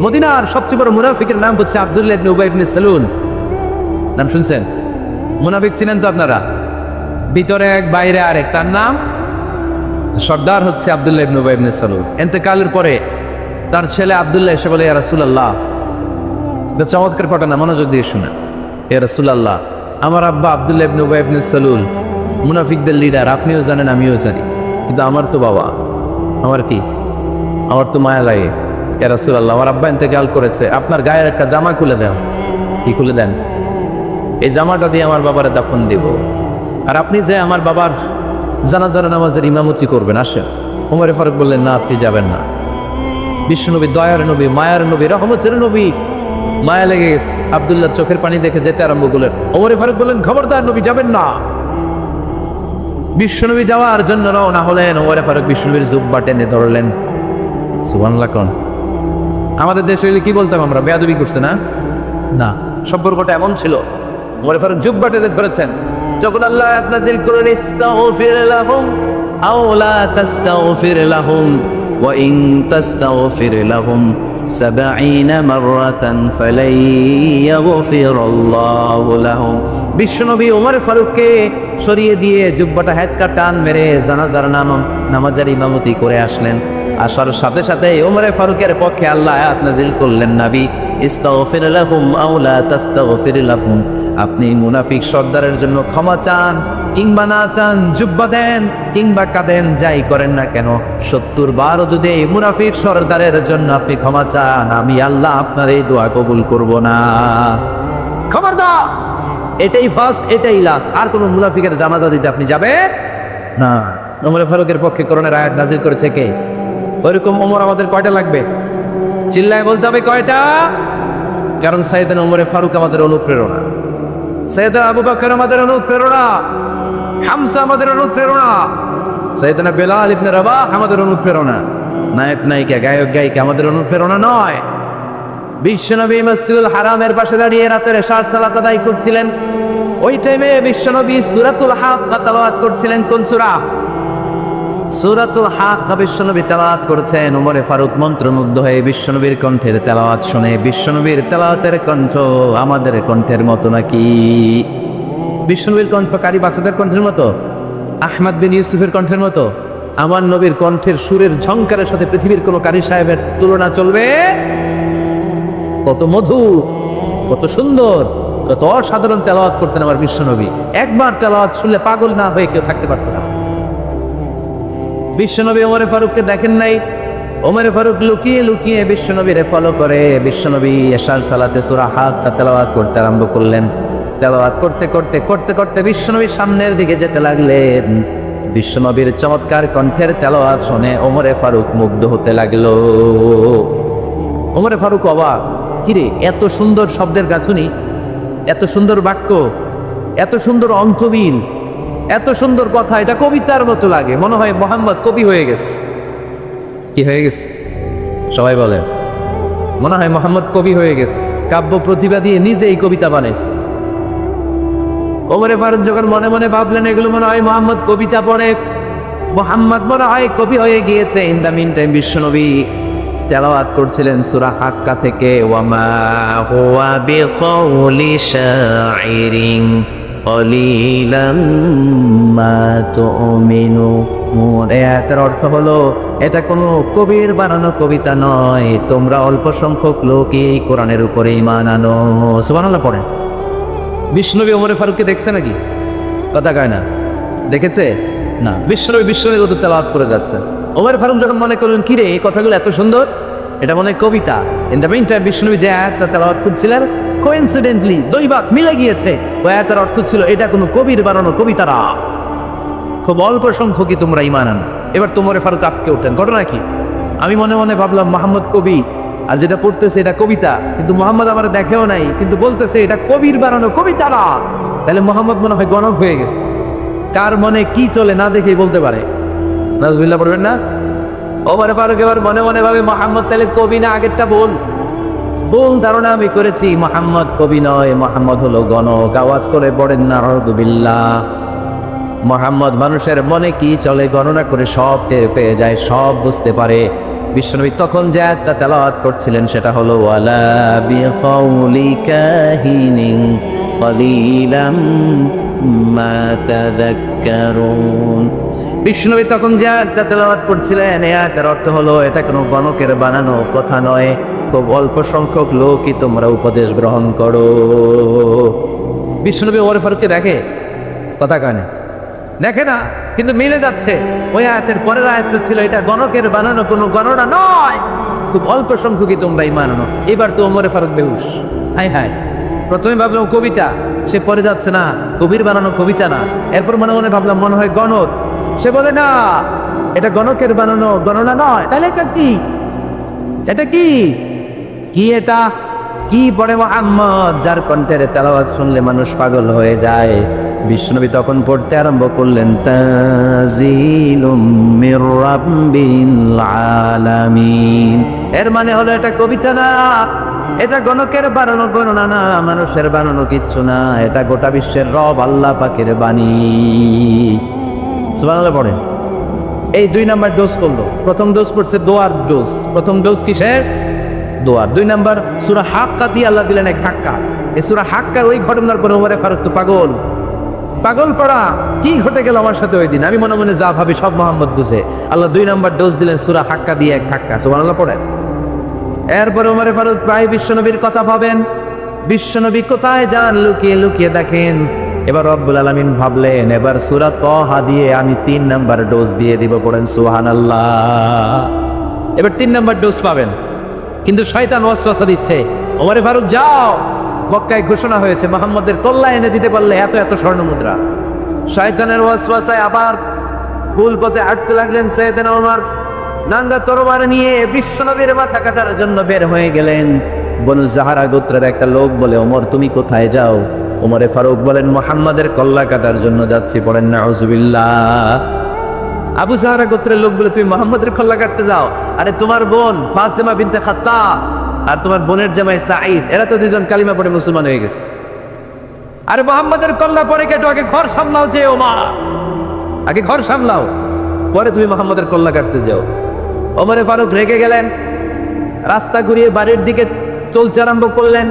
মদিনার সবচেয়ে বড় মুনাফিকের নাম হচ্ছে আব্দুল্লাহ ইবনে উবাই ইবনে সালুল। নাম শুনছেন? মুনাফিক ছিলেন তো আপনারা, ভিতরে এক বাইরে আরেক। তার নাম সর্দার হচ্ছে আব্দুল্লাহ ইবনে উবাই ইবনে সালুল। ইন্তেকালের পরে তার ছেলে আব্দুল্লাহ এসে বলে, ইয়া রাসূলুল্লাহ, চমৎকার ঘটনা, মনোযোগ দিয়ে শুনেন। ইয়া রাসূলুল্লাহ, আমার আব্বা আব্দুল্লাহ ইবনে উবাই ইবনে সালুল মুনাফিকদের লিডার, আপনিও জানেন আমিও জানি, কিন্তু আমার তো বাবা, আমার কি, আমার তো মায়া লাগে। ইয়া রাসূলুল্লাহ, আমার আব্বা ইন্তেকাল করেছে, আপনার গায়ের একটা জামা খুলে দেন। কি খুলে দেন? এই জামাটা দিয়ে আমার বাবারে দাফন দিব, আর আপনি যে আমার বাবার জানাজার নামাজের ইমামতি করবেন, আসেন। ওমরে ফারুক বললেন, না, আপনি যাবেন না। বিশ্বনবী দয়ার নবী, মায়ার নবী, রহমতের নবী, মায়া লেগে গেছে। আব্দুল্লাহ চোখের পানি দেখে যেতে আরম্ভ করলেন। ওমরে ফারুক বললেন, খবরদার, নবী যাবেন না। বিশ্বনবী যাওয়ার জন্য রওনা হলেন। ওমরে ফারুক বিশ্বনবীর জুব্বা টেনে ধরলেন। সুবহানাল্লাহ কোন? আমাদের দেশে কি বলতাম আমরা, বেয়াদবি করছে না? না, সম্পর্কটা এমন ছিল। ওমরে ফারুক জুব্বা টেনে ধরেছেন। যখন আল্লাহ আয়াত নাযিল করলেন, ইস্তাগফির লাহুম আও লা তাস্তাগফির লাহুম ওয়া ইন তাস্তাগফির লাহুম 70 মাররাতান ফালাই ইয়াগফিরাল্লাহু লাহুম। বিশ্বনবী ওমর ফারুককে সরিয়ে দিয়ে জুব্বাটা হ্যাচকা টান মেরে জানাজার নামাজের ইমামতি করে আসলেন। আসার সাথে সাথে ওমরে ফারুকের পক্ষে আল্লাহ আয়াত নাযিল করলেন, নবী ইস্তাগফির লাহুম আও লা তাস্তাগফির লাহুম, আপনি মুনাফিক সর্দারের জন্য ক্ষমা চান কিংবা না চান, জুব্বা দেন কিংবা কাঁদেন, যাই করেন না কেন, 70 বারও যদি এই মুনাফিক সর্দারের জন্য আপনি ক্ষমা চান, আমি আল্লাহ আপনার এই দোয়া কবুল করব না। খবরদার, এটাই ফার্স্ট, এটাই লাস্ট, আর কোন মুনাফিকের জানাজা দিতে আপনি যাবেন না। ওমর ফারুকের পক্ষে কোরআনের আয়াত নাযিল করেছে কে? ওইরকম ওমর আমাদের কয়টা লাগবে? চিল্লায় বলতে হবে কয়টা? কারণ সাইয়েদনা ওমর ফারুক আমাদের অনুপ্রেরণা, সাইয়েদনা আবু বকর আমাদের অনুপ্রেরণা, হামজা আমাদের অনুপ্রেরণা, সাইয়েদনা বেলাল ইবনে রাবাহ আমাদের অনুপ্রেরণা। নায়ক নায়িকা, গায়ক গায়িকা আমাদের অনুপ্রেরণা নয়। বিশ্বনবী মসজিদুল হারামের পাশে দাঁড়িয়ে রাতের এশার সালাত আদায় করছিলেন। ওই টাইমে বিশ্বনবী সূরাতুল হাক্কা তেলাওয়াত করছিলেন। কোন সূরা? সূরাতুল হাক্কা বিশ্বনবী তেলাওয়াত করেছেন। ওমর ফারুক মন্ত্রমুগ্ধ হয়ে বিশ্বনবীর কণ্ঠের তেলাওয়াত শুনে, বিশ্বনবীর তেলাওয়াতের কণ্ঠ আমাদের কণ্ঠের মতো নাকি? বিশ্বনবীর কণ্ঠ কারি বাসাদের কণ্ঠের মতো? আহমদ বিন ইউসুফের কণ্ঠের মতো? আমার নবীর কণ্ঠের সুরের ঝংকারের সাথে পৃথিবীর কোনো কারি সাহেবের তুলনা চলবে? কত মধুর, কত সুন্দর, কত অসাধারণ তেলাওয়াত করতেন আমার বিশ্বনবী। একবার তেলাওয়াত শুনলে পাগল না হয়ে কেউ থাকতে পারত না। বিশ্বনবী ওমর ফারুককে দেখেন নাই? ওমর ফারুক লুকিয়ে লুকিয়ে বিশ্বনবীরে ফলো করে। বিশ্বনবী এশার সালাতে সূরা হাক্কা তেলাওয়াত করতে আরম্ভ করলেন। তেলাওয়াত করতে করতে করতে করতে বিশ্বনবী সামনের দিকে যেতে লাগলেন। বিশ্বনবীর চমৎকার কণ্ঠের তেলাওয়াত শুনে ওমর ফারুক মুগ্ধ হতে লাগলো। ওমর ফারুক অবাক, কিরে এত সুন্দর শব্দের গাঁথুনি, এত সুন্দর বাক্য, এত সুন্দর অন্তবিল, এত সুন্দর কথা, এটা কবিতার মতো লাগে। মনে হয় মোহাম্মদ কবি হয়ে গেছে। কি হয়ে গেছে? সবাই বলে মনে হয় মোহাম্মদ কবি হয়ে গেছে, কাব্য প্রতিভা দিয়ে নিজেই কবিতা বানাইছে। ওমর ফারুক যখন মনে মনে ভাবলেন এগুলো মনে হয় মোহাম্মদ কবিতা পড়ে, মোহাম্মদ মনে হয় কবি হয়ে গিয়েছে। ইন দ্য মিন টাইম বিশ্বনবী তেলাওয়াত করছিলেন সূরা হাক্কা থেকে, ওয়ামা হুয়া বিকাউলি শাইরিন কলিলাম মা তুমিনুন। এর অর্থ হলো এটা কোনো কবির বানানো কবিতা নয়, তোমরা অল্প সংখ্যক লোকই এই কোরআনের উপরে ঈমান আনো। সুবহানাল্লাহ পড়েন। বিষ্ণবী ওমর ফারুককে দেখছে নাকি? কথা কয় না, দেখেছে না? বিশ্বনবীর মতো তেলাওয়াত করে যাচ্ছে। ওমর ফারুক যখন মনে করলেন কিরে এই কথাগুলো এত সুন্দর, এটা মনে হয় কবিতা। ইন দ্য মিন টাইম বিশ্বনবী যে আয়াতটা তেলাওয়াত করছিলেন, কোইন্সিডেন্টলি দৈবাক মিলে গিয়েছে। ওই আয়াতের অর্থ ছিল এটা কোনো কবির বানানো কবিতা না, খুব অল্প সংখ্যকই তোমরা ঈমান আনো। এবার তো ওমর ফারুক আটকে উঠলেন। ঘটনা কি? আমি মনে মনে ভাবলাম মোহাম্মদ কবি, আর যেটা পড়তেছে এটা কবিতা, কিন্তু মোহাম্মদ আমার দেখেও নাই, কিন্তু বলতেছে এটা কবির বানানো কবিতা না। তাহলে মোহাম্মদ মনে হয় গণক হয়ে গেছে। কার মনে কি চলে না দেখেই বলতে পারে। নাউজুবিল্লাহ পড়বেন না? ওমর ফারুক এবার মনে মনে ভাবে মোহাম্মদ তাহলে কবি না, আগেরটা ভুল ধারণা আমি করেছি, মোহাম্মদ কবি নয়, মোহাম্মদ হলো গণক। আওয়াজ করে পড়েন না নাউজুবিল্লাহ। মোহাম্মদ মানুষের মনে কি চলে গণনা করে সব টের পেয়ে যায়, সব বুঝতে পারে। বিশ্বনবী তখন যে আয়াতটা তেলাওয়াত করছিলেন সেটা হলো ওয়ালা বিকাউলি কাহিনিন কলিলাম মা তাযাক্কারুন। বিষ্ণুবী তখন যে আয়াতটা তেলাওয়াত করছিলেন, এই আয়াতের অর্থ হলো এটা কোনো গণকের বানানো কথা নয়, খুব অল্প সংখ্যক লোকই তোমরা উপদেশ গ্রহণ করো। বিষ্ণুবী ওমর ফারুককে দেখে? কথা কয় না, দেখে না, কিন্তু মিলে যাচ্ছে। ওই আয়াতের পরের আয়াতটা ছিল এটা গণকের বানানো কোনো গণনা নয়, খুব অল্প সংখ্যকই তোমরা ঈমান আনো। এবার তো ওমর ফারুক বেহুশ। হায় হায়, প্রথমে ভাবলাম কবিতা, সে পরে যাচ্ছে না কবির বানানো কবিতা না। এরপর মনে মনে ভাবলাম মনে হয় গণক, সে বলে না এটা গণকের বানানো গণনা নয়। তাহলে এটা কি? এটা কি কি এটা কি পড়ে মুহাম্মদ, যার কণ্ঠের তেলাওয়াত শুনলে মানুষ পাগল হয়ে যায়। বিশ্বনবী তখন পড়তে আরম্ভ করলেন তানজিলুম মির রাব্বিল আলামিন। এর মানে হলো এটা কবিতা না, এটা গণকের বানানো গণনা না, মানুষের বানানো কিচ্ছু না, এটা গোটা বিশ্বের রব আল্লাহ পাকের বাণী। সুবহানাল্লাহ পড়েন। এই 2 নাম্বার ডোজ করলো। প্রথম ডোজ পড়ছে দোয়ার ডোজ। প্রথম ডোজ কিসের? দোয়ার। 2 নাম্বার সূরা হাক্কা দিয়ে আল্লাহ দিলেন এক ধাক্কা। এই সূরা হাক্কার ওই ঘটনার পরে ওমর ফারুক তো পাগল পাগল পড়া কি ঘটে গেল আমার সাথে ওই দিন। আমি মনে মনে যা ভাবি সব মোহাম্মদ বুঝে। আল্লাহ 2 নাম্বার ডোজ দিলেন, সূরা হাক্কা দিয়ে 1 ধাক্কা। সুবহানাল্লাহ পড়েন। এরপরে ওমরে ফারুক প্রায় বিশ্বনবীর কথা ভাবেন, বিশ্বনবী কোথায় যান লুকিয়ে লুকিয়ে দেখেন। এবার রব্বুল আলামিন ভাবলেন এবার সূরা তাহা দিয়ে আমি 3 নাম্বার ডোজ দিয়ে দিব। পড়েন সুবহানাল্লাহ। এবার 3 নাম্বার ডোজ পাবেন। কিন্তু শয়তান ওয়াসওয়াসা দিচ্ছে, ওমরে ফারুক যাও, মক্কায় ঘোষণা হয়েছে মুহাম্মদের কল্লা এনে দিতে পারলে এত এত স্বর্ণ মুদ্রা। শয়তানের ওয়াসওয়াসায় আবার ভুল পথে হাঁটতে লাগলেন সাইয়েদনা ওমর। নাঙ্গা তরবারি নিয়ে বিশ্বনবীর মাথা কাটার জন্য বের হয়ে গেলেন। বনু জাহারা গোত্রের একটা লোক বলে, ওমর তুমি কোথায় যাও? ওমরে ফারুক বলেন, মুহাম্মাদের কল্লা কাটার জন্য যাচ্ছি। পড়েন নাউজুবিল্লাহ। আবু জাহারা গোত্রের লোক বলে, তুমি মুহাম্মাদের কল্লা কাটতে যাও? আরে তোমার বোন ফাতেমা বিনতে খাত্তাব আর তোমার বোনের জামাই সাঈদ, এরা তো 2জন কালিমা পড়ে মুসলমান হয়ে গেছে। আরে মুহাম্মাদের কল্লা পরে কেটো, আগে ঘর সামলাও। যে ওমর, আগে ঘর সামলাও, পরে তুমি মুহাম্মাদের কল্লা কাটতে যাও। ওমরে ফারুক রেগে গেলেন, রাস্তা ঘুরিয়ে বাড়ির দিকে চলতে আরম্ভ করলেন।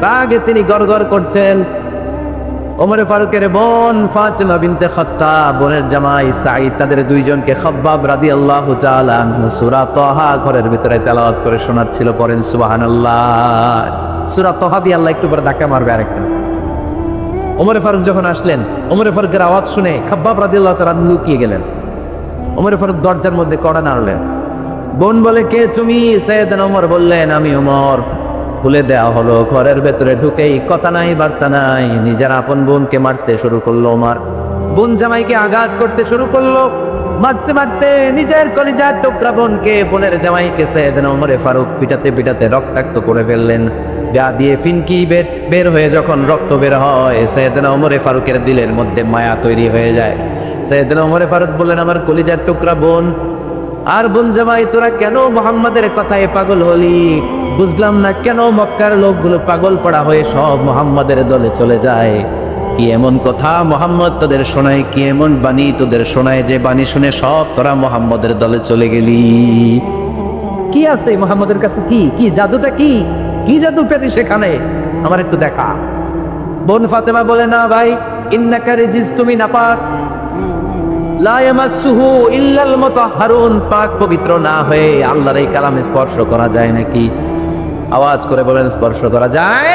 রাগে তিনি গড়গড় করছেন। ওমরে ফারুকের বোন ফাতেমা বিনতে খাত্তাব, বোনের জামাই সাঈদ, তাদের 2জনকে খাব্বাব রাদিয়াল্লাহু তাআলা আনহু সূরা তাহা ঘরের ভিতরে তেলাওয়াত করে শোনাচ্ছিল। পড়েন সুবহানাল্লাহ। সূরা তাহা দিয়ে আল্লাহ একটু পরে ধাক্কা মারবে আরেকটা। ওমরে ফারুক যখন আসলেন, ওমরে ফারুকের আওয়াজ শুনে খাব্বাব রাদিয়াল্লাহু তাআলা লুকিয়ে গেলেন। ওমরে ফারুক দরজার মধ্যে কড়া নাড়লেন। বোন বলে, কে তুমি? সাইয়েদনা ওমর বললেন, আমি ওমর। খুলে দেওয়া হলো। ঘরের ভেতরে ঢুকেই কথা নাই বার্তা নাই, নিজের আপন বোনকে মারতে শুরু করলো ওমর। বোন জামাইকে আঘাত করতে শুরু করলো। মারতে মারতে নিজের কলিজার টুকরা বোনকে, বোনের জামাইকে সাইয়েদনা ওমরে ফারুক পিটাতে পিটাতে রক্তাক্ত করে ফেললেন। গা দিয়ে ফিনকি বের হয়ে যখন রক্ত বের হয়, সাইয়েদনা ওমরে ফারুকের দিলের মধ্যে মায়া তৈরি হয়ে যায়। সাইয়েদনা ওমরে ফারুক বললেন, আমার কলিজার টুকরা বোন আর বোন জামাই, তোরা কেন মুহাম্মাদের কথায় পাগল হলি? বুঝলাম না কেন মক্কার লোকগুলো পাগল পড়া হয়ে সব মুহাম্মাদের দলে চলে যায়। কি এমন কথা মুহাম্মদ তোদের শোনায়? কি এমন বাণী তোদের শোনায় যে বাণী শুনে সব তোরা মুহাম্মাদের দলে চলে গেলি? কি আছে মুহাম্মাদের কাছে? কি কি জাদুটা? কি কি জাদু পেলি সেখানে? আমার একটু দেখা। বোন ফাতেমা বলে, না ভাই, ইন্নাকা রিজিস, তুমি নাপাক। লা ইয়ামাসসুহু ইল্লাল মুতাহহারুন, পাক পবিত্র না হয়ে আল্লাহর এই কালামে স্পর্শ করা যায় নাকি? আওয়াজ করে বলেন, স্পর্শ করা যায়?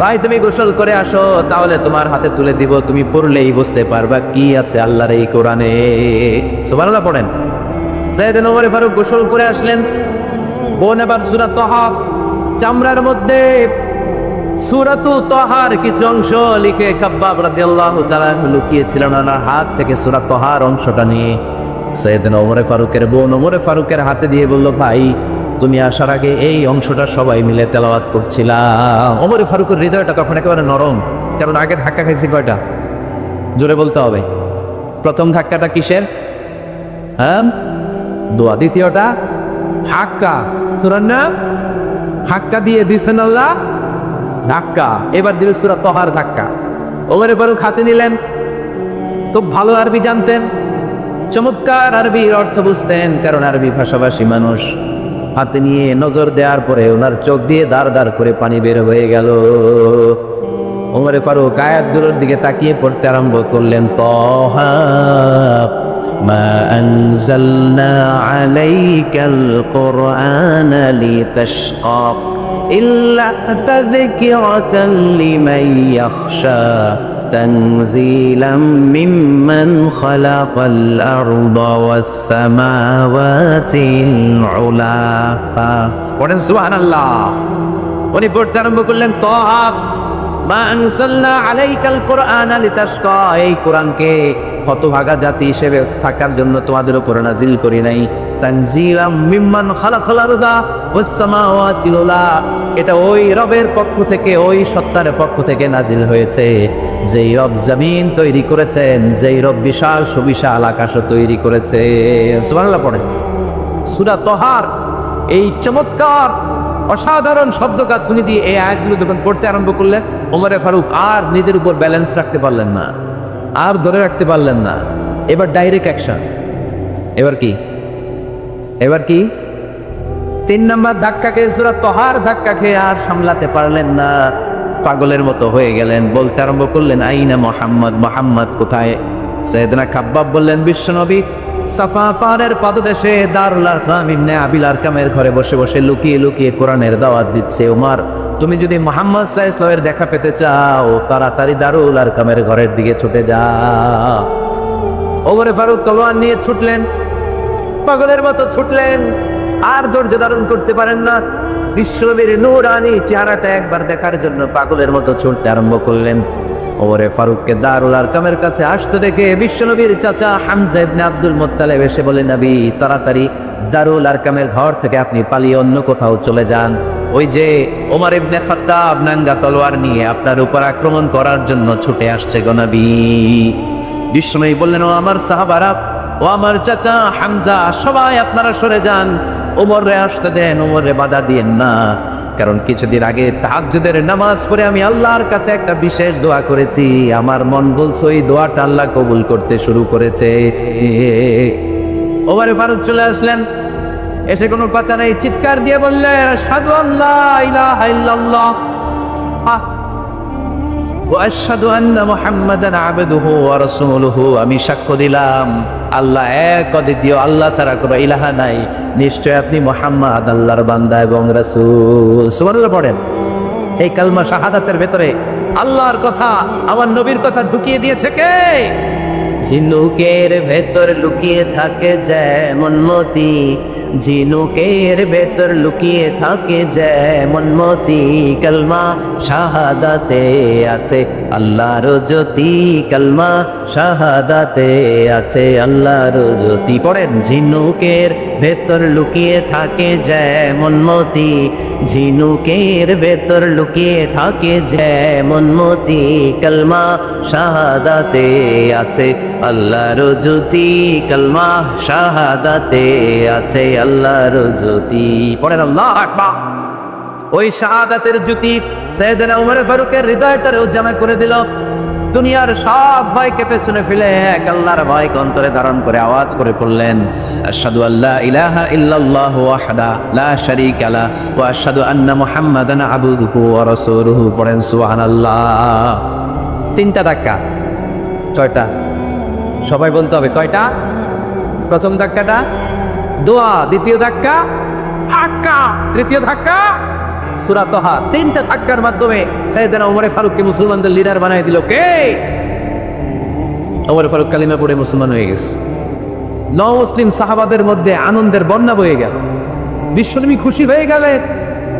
ভাই তুমি গোসল করে আসো, তাহলে তোমার হাতে তুলে দিব, তুমি পড়লেই বুঝতে পারবা কি আছে আল্লাহর এই কোরআনে। সুবহানাল্লাহ পড়েন। সাইয়েদনা ওমর ফারুক গোসল করে আসলেন। বোন এবার সূরা তাহা চামড়ার মধ্যে সূরাতু তাহার কিছু অংশ লিখে খাব্বাব রাদিয়াল্লাহু তাআলা লুকিয়েছিলেন ওনার হাত থেকে। সূরা তাহার অংশটা নিয়ে সাইয়েদনা ওমর ফারুকের বোন ওমর ফারুকের হাতে দিয়ে বলল, ভাই তুমি আসার আগে এই অংশটা সবাই মিলে তেলাওয়াত করছিলাম। ওমর ফারুকের হৃদয়টা তখন একেবারে নরম, কারণ আগে ধাক্কা খাইছি কয়টা? জোরে বলতে হবে। প্রথম ধাক্কাটা কিসের? হ্যাঁ, দোয়া। দ্বিতীয়টা হাক্কা, সূরার নাম হাক্কা দিয়ে দিছেন আল্লাহ ধাক্কা। এবার দিল সূরা তাহার ধাক্কা। ওমর ফারুক হাতে নিলেন। খুব ভালো আরবি জানতেন, চমৎকার আরবির অর্থ বুঝতেন, কারণ আরবি ভাষাভাষী মানুষ। হাতে নিয়ে নজর দেওয়ার পরে ওনার চোখ দিয়ে দাঁড় দাঁড় করে পানি বের হয়ে গেল। ওমর ফারুক আয়াতগুলোর দিকে তাকিয়ে পড়তে আরম্ভ করলেন। তাহা মা আনজালনা আলাইকাল কুরআনা লিতাশকা ইল্লা তাযকিরাতান লিমান ইয়াখশা তানজিলাম মিম্মান খালাকাল আরদা ওয়াস সামাওয়াতিল উলা। পড়েন সুবহানাল্লাহ। উনি পড়তে আরম্ভ করলেন, তাহা মা আনজালনা আলাইকাল কুরআনা লিতাশকা, এই কোরআনকে হতভাগা জাতি হিসেবে থাকার জন্য তোমাদের উপর নাজিল করি নাই। তানজিলাম মিম্মান খালাকাল আরদা ওয়াস সামাওয়াতিল উলা, এটা ওই রবের পক্ষ থেকে, ওই সত্তার পক্ষ থেকে নাজিল হয়েছে যেই রব জমিন তৈরি করেছেন, যেই রব বিশাল সুবিশাল আকাশও তৈরি করেছে। সুবহানাল্লাহ পড়েন। সূরা তাহার এই চমৎকার অসাধারণ শব্দগাঁথনি দিয়ে এই আয়াতগুলো যখন পড়তে আরম্ভ করলেন, ওমর ফারুক আর নিজের উপর ব্যালেন্স রাখতে পারলেন না, আর ধরে রাখতে পারলেন না। এবার ডাইরেক্ট অ্যাকশন। এবার কি? এবার কি? 3 নাম্বার ধাক্কা খেয়ে, সূরা তাহার ধাক্কা খেয়ে আর সামলাতে পারলেন না। পাগলের মতো হয়ে গেলেন, বলতে আরম্ভ করলেন আইনা মোহাম্মদ, মোহাম্মদ কোথায়? সাইয়েদনা খাব্বাব বললেন বিশ্বনবী সাফা পাহাড়ের পাদদেশে দারুল আরকাম ইবনে আবিল আরকামের ঘরে বসে বসে লুকিয়ে লুকিয়ে কোরআনের দাওয়াত দিচ্ছে। ওমর, তুমি যদি মুহাম্মদ সাল্লাল্লাহু আলাইহি ওয়াসাল্লামের দেখা পেতে চাও তাড়াতাড়ি দারুল আরকামের ঘরের দিকে ছুটে যাও। ওমরে ফারুক তলোয়ার নিয়ে ছুটলেন, পাগলের মতো ছুটলেন, আর ধৈর্য ধারণ করতে পারেন না। বিশ্বনবীর নূরানি চেহারাটা একবার দেখার জন্য পাগলের মতো ছুটতে আরম্ভ করলেন। ওমরে ফারুককে দারুল আরকামের কাছে আসতে দেখে বিশ্বনবীর চাচা হামজা ইবনে আব্দুল মুত্তালিব এসে বলে, নবী তাড়াতাড়ি দারুল আরকামের ঘর থেকে আপনি পালিয়ে অন্য কোথাও চলে যান। ওই যে ওমর ইবনে খাত্তাব নাঙ্গা তলোয়ার নিয়ে আপনার উপর আক্রমণ করার জন্য ছুটে আসছে গো নবী। বিশ্বনবী বললেন, ও আমার সাহাবারা, ও আমার চাচা হামজা, সবাই আপনারা সরে যান, ওমরে আসতে দেন, ওমরে বাধা দিয়েন না। কারণ কিছুদিন আগে তাহাজ্জুদের নামাজ পড়ে আমি আল্লাহর কাছে একটা বিশেষ দোয়া করেছি, আমার মন বলছে ওই দোয়াটা আল্লাহ কবুল করতে শুরু করেছে। ওমরে ফারুক চলে আসলেন, এসে কোনো পাতা নেই, চিৎকার দিয়ে বললেন আশহাদু আল্লা ইলাহা ইল্লাল্লাহ ওয়া আশহাদু আন্না মুহাম্মাদান আবদুহু ওয়া রাসূলুহু। আমি সাক্ষ্য দিলাম আল্লাহ এক, অদ্বিতীয়, আল্লাহ ছাড়া কোনো ইলাহা নাই, নিশ্চয় আপনি মুহাম্মদ আল্লাহর বান্দা এবং রাসূল। সুবহানাল্লাহ পড়েন। এই কালমা শাহাদাতের ভেতরে আল্লাহর কথা, আমার নবীর কথা ঢুকিয়ে দিয়েছে কে? ঝিনুকের ভেতর লুকিয়ে থাকে যেমন মতি, ঝিনুকের ভেতর লুকিয়ে থাকে যেমন মতি, কালমা শাহাদাতে আছে আল্লাহর জ্যোতি, কালমা শাহাদাতে আছে আল্লাহর জ্যোতি। পড়েন, ঝিনুকের ভেতর লুকিয়ে থাকে যেমন মতি, ঝিনুকের ভেতর লুকিয়ে থাকে যেমন মতি, কালমা শাহাদাতে আছে আল্লাহর জ্যোতি, কালমা শাহাদাতে আছে আল্লাহর জ্যোতি। পড়েন আল্লাহু আকবার। ওই শাহাদাতের জ্যোতি সাইয়েদনা ওমর ফারুকের হৃদয়টারেও জানা করে দিল। দুনিয়ার সব ভয়কে পেছনে ফেলে এক আল্লাহর ভয়কে অন্তরে ধারণ করে আওয়াজ করে পড়লেন আশহাদু আল্লা ইলাহা ইল্লাল্লাহু ওয়াহদা লা শারীকা লা ওয়া আশহাদু আন্না মুহাম্মাদান আবদুহু ওয়া রাসূলুহু। পড়েন সুবহানাল্লাহ। তিনটা ধাক্কা, ছয়টা, সবাই বলতে হবে কয়টা? প্রথম ধাক্কাটা দোয়া, দ্বিতীয় ধাক্কা হাক্কা, তৃতীয় ধাক্কা সূরা তাহা। তিনটা ধাক্কার মাধ্যমে সাইয়েদনা ওমর ফারুককে মুসলমানদের লিডার বানিয়ে দিল কে? ওমর ফারুক কালিমা পড়ে মুসলমান হয়ে গেছে। নও-মুসলিম সাহাবাদের মধ্যে আনন্দের বন্যা বয়ে গেল। বিশ্বনবী খুশি হয়ে গেলেন,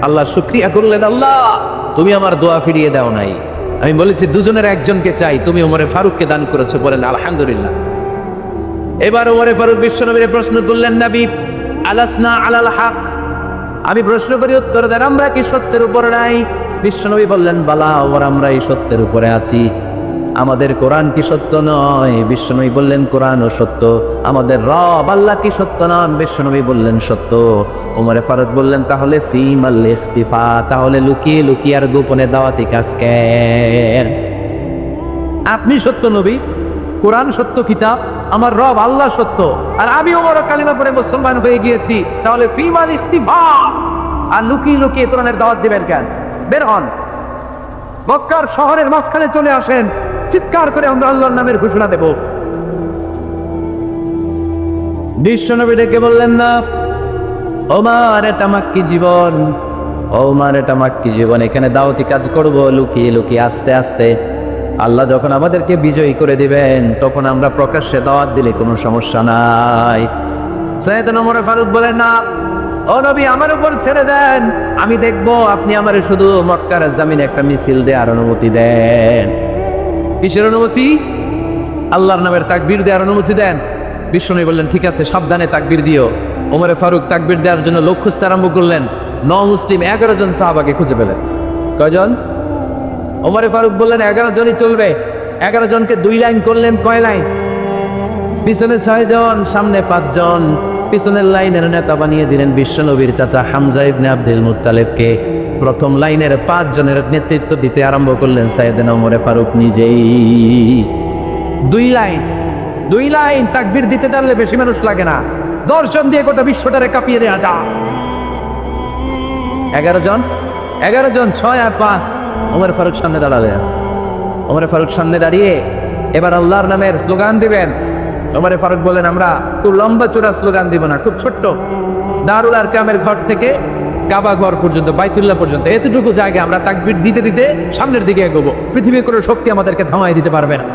আল্লাহ শুকরিয়া করলেন, আল্লাহ তুমি আমার দোয়া ফিরিয়ে দাও নাই, আমি বলেছি দুজনের একজনকে চাই, তুমি ওমরে ফারুককে দান করেছো। বলেন আলহামদুলিল্লাহ। এবার ওমরে ফারুক বিশ্বনবীর প্রশ্ন করলেন, নবী আলাসনা আলাল হক, আমি প্রশ্ন করি উত্তর দেন, আমরা কি সত্যের উপর নাই? বিশ্বনবী বললেন, বালা ওমর, আমরা এই সত্যের উপরে আছি। আমাদের কোরআন কি সত্য নয়? বিশ্বনবী বললেন, কোরআনও সত্য। আমাদের রব আল্লাহ কি সত্য নন? বিশ্বনবী বললেন, সত্য। ওমরে ফারুক বললেন, তাহলে ফিমাল ইখতিফা, তাহলে লুকিয়ে লুকিয়ে আর গোপনে দাওয়াতি কাজ কেন? আপনি সত্য নবী, কোরআন সত্য কিতাব, আমার রব আল্লাহ সত্য, আর আমি ওমর কালিমা পড়ে মুসলমান হয়ে গিয়েছি, তাহলে ফিমাল ইখতিফা, আর লুকিয়ে লুকিয়ে কোরআনের দাওয়াত দিবেন কেন? বের হন, মক্কার শহরের মাঝখানে চলে আসেন, চিৎকার করে আমরা আল্লাহর নামের ঘোষণা দেব। বিশ্বনবী ডেকে বললেন, না ওমর, এটা মাক্কি জীবন, ওমর এটা মাক্কি জীবন, এখানে দাওয়াতি কাজ করব লুকিয়ে লুকিয়ে, আস্তে আস্তে। আল্লাহ যখন আমাদেরকে বিজয়ী করে দিবেন তখন আমরা প্রকাশ্যে দাওয়াত দিলে কোনো সমস্যা নাই। সাইয়েদনা ওমর ফারুক বলেন, না ও নবী, আমার উপর ছেড়ে দেন, আমি দেখব আপনি আমারে শুধু মক্কার জামিনে একটা মিছিল দেওয়ার অনুমতি দেন। কিসের অনুমতি? আল্লাহর নামের তাকবীর দেওয়ার অনুমতি দেন। বিশ্বনবী বললেন, ঠিক আছে, সাবধানে তাকবীর দিও। ওমরে ফারুক তাকবীর দেওয়ার জন্য লোক খুঁজতে আরম্ভ করলেন। নও-মুসলিম 11 জন সাহাবাকে খুঁজে পেলেন। কয়জন? ওমরে ফারুক বললেন 11 জনই চলবে। 11 জনকে 2 লাইন করলেন। কয় লাইন? পিছনে 6 জন, সামনে 5 জন। পিছনের লাইনের নেতা বানিয়ে দিলেন বিশ্বনবীর চাচা হামজা ইবনে আব্দুল মুত্তালিবকে। প্রথম লাইনের 5 জনের নেতৃত্ব দিতে আরম্ভ করলেন সাইয়েদনা ওমরে ফারুক নিজেই। 2 লাইন তাকবীর দিতে পারলে বেশি মানুষ লাগে না, 10 জন দিয়ে গোটা বিশ্বটারে কাঁপিয়ে দেওয়া যায়। 11 জন, 6 আর 5 ওমর ফারুক সামনে দাঁড়ালেন। ওমর ফারুক সামনে দাঁড়িয়ে এবার আল্লাহর নামের স্লোগান দিবেন। ওমর ফারুক বলেন, আমরা খুব লম্বা চূড়া স্লোগান দিব না, খুব ছোট্ট, দারুল আরকামের ঘর থেকে কাবা ঘর পর্যন্ত, বাইতুল্লাহ পর্যন্ত, এতটুকু জায়গায় আমরা তাকবীর দিতে দিতে সামনের দিকে এগোবো, পৃথিবীর কোনো শক্তি আমাদেরকে থামাই দিতে পারবে না।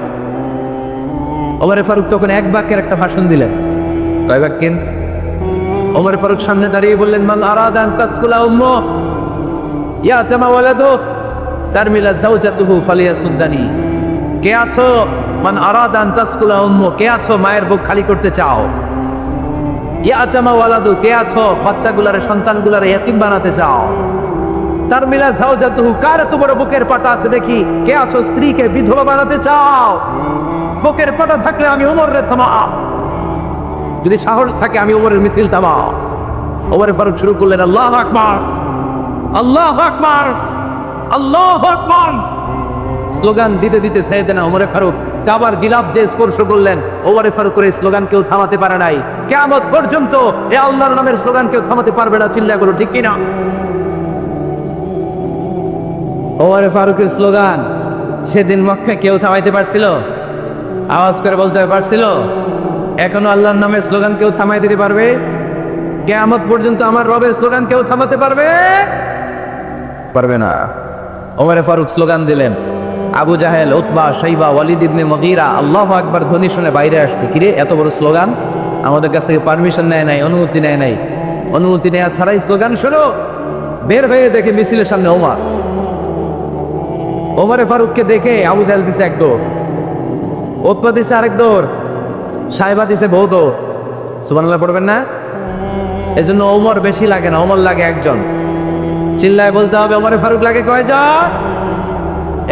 ওমর ফারুক তখন এক বাক্যের একটা ভাষণ দিলেন। কয় বাক্যের? ওমর ফারুক সামনে দাঁড়িয়ে বললেন, মান আরাদা আন তাসকুলা উম্মু ইয়াতামা ওয়ালাদু তারমিলা যাওজাতুহু ফালিয়াসুদ্দানি। কে আছো? মান আরাদা আন তাসকুলা উম্মু, কে আছো মায়ের বুক খালি করতে চাও? ইয়াতামা ওয়ালাদু, কে আছো বাচ্চাগুলারে, সন্তানগুলারে ইয়াতিম বানাতে চাও? তারমিলা যাওজাতুহু, কার এত বড় বুকের পাটা আছে দেখি, কে আছো স্ত্রীকে বিধবা বানাতে চাও? বুকের পাটা থাকলে আমি ওমরের থামাও, যদি সাহস থাকে আমি ওমরের মিছিল থামাও। ওমর ফারুক শুরু করলেন, আল্লাহু আকবার, আল্লাহু আকবার, আল্লাহু আকবার। স্লোগান দিতে দিতে সাইয়েদনা ওমর ফারুক কাবার গিলাফ যে স্পর্শ করলেন, ওমর ফারুকের এই স্লোগান কেউ থামাতে পারে নাই। কিয়ামত পর্যন্ত এ আল্লাহর নামের স্লোগান কেউ থামাতে পারবে না। চিল্লায় বলো ঠিক কিনা? ওমর ফারুকের স্লোগান সেদিন মক্কায় কেউ থামাইতে পারছিল? আওয়াজ করে বলতে পারছিল? এখনো আল্লাহর নামের স্লোগান কেউ থামাই দিতে পারবে? কিয়ামত পর্যন্ত আমার রবের স্লোগান কেউ থামাতে পারবে? পারবে না। ওমর ফারুক স্লোগান দিলেন। আবু জাহেল, উতবা, শাইবা, ওয়ালিদ ইবনে মুগীরা আল্লাহু আকবার ধ্বনি শুনে বাইরে আসছে। কিরে এত বড় স্লোগান, আমাদের কাছ থেকে পারমিশন নেয় নাই, অনুমতি নেয় নাই। অনুমতি নেওয়া ছাড়াই স্লোগান শুনো। বের হয়ে দেখে মিছিলের সামনে ওমর। ওমর ফারুককে দেখে আবু জাহেল দিছে এক দৌড়, উতবা দিছে আরেক দৌড়, সাইবা দিছে বহু দৌড়। সুবহানাল্লাহ পড়বেন না? এজন্য ওমর বেশি লাগে না, ওমর লাগে একজন। চিল্লায় বলতে হবে, ওমর ফারুক লাগে কয়জন?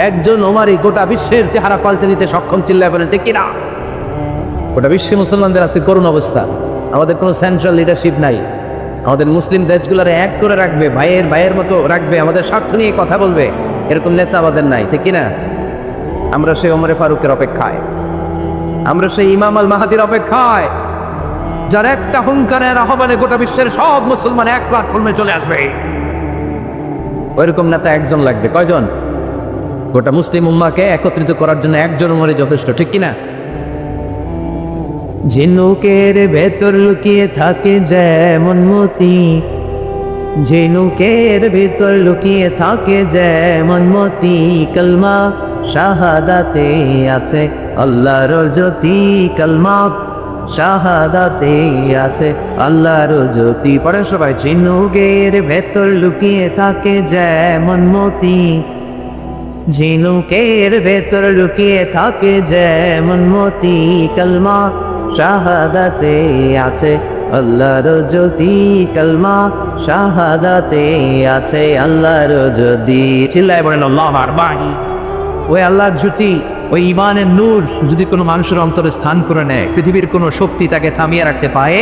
একজন। ওমরই গোটা বিশ্বের চেহারা পাল্টে দিতে সক্ষম। চিল্লায় বলেন ঠিক কিনা? গোটা বিশ্বে মুসলমানদের আছে করুণ অবস্থা। আমাদের কোনো সেন্ট্রাল লিডারশিপ নাই। আমাদের মুসলিম দেশগুলোরে এক করে রাখবে, ভাইয়ের ভাইয়ের মতো রাখবে, আমাদের স্বার্থ নিয়ে কথা বলবে, এরকম নেতা আমাদের নাই। ঠিক কিনা? আমরা সেই ওমর ফারুকের অপেক্ষায়, আমরা সেই ইমাম আল মাহাদির অপেক্ষায়, যার একটা হুঙ্কারের আহ্বানে গোটা বিশ্বের সব মুসলমান এক প্ল্যাটফর্মে চলে আসবে। ওইরকম নেতা একজন লাগবে। কয়জন? গোটা মুসলিম উম্মাহকে একত্রিত করার জন্য একজন ওমরই যথেষ্ট। ঠিক কিনা? ঝিনুকের ভেতর লুকিয়ে থাকে যেমন মতি, ঝিনুকের ভেতর লুকিয়ে থাকে যেমন মতি, কলমা শাহাদাতে আছে আল্লাহর জ্যোতি, কলমা শাহাদাতে আছে আল্লাহর জ্যোতি। পড়ে সবাই। ঝিনুকের ভেতর লুকিয়ে থাকে যেমন মতি, ঝিনুকের ভেতর লুকিয়ে থাকে যেমন মতি, কলমা শাহাদাতে আছে আল্লাহর জ্যোতি, কলমা শাহাদাতে আছে আল্লাহর জ্যোতি। চিল্লায় বলেন আল্লাহু আকবার। ওই আল্লাহর জ্যোতি, ওই ইমানের নূর যদি কোনো মানুষের অন্তরে স্থান করে নেয়, পৃথিবীর কোনো শক্তি তাকে থামিয়ে রাখতে পারে?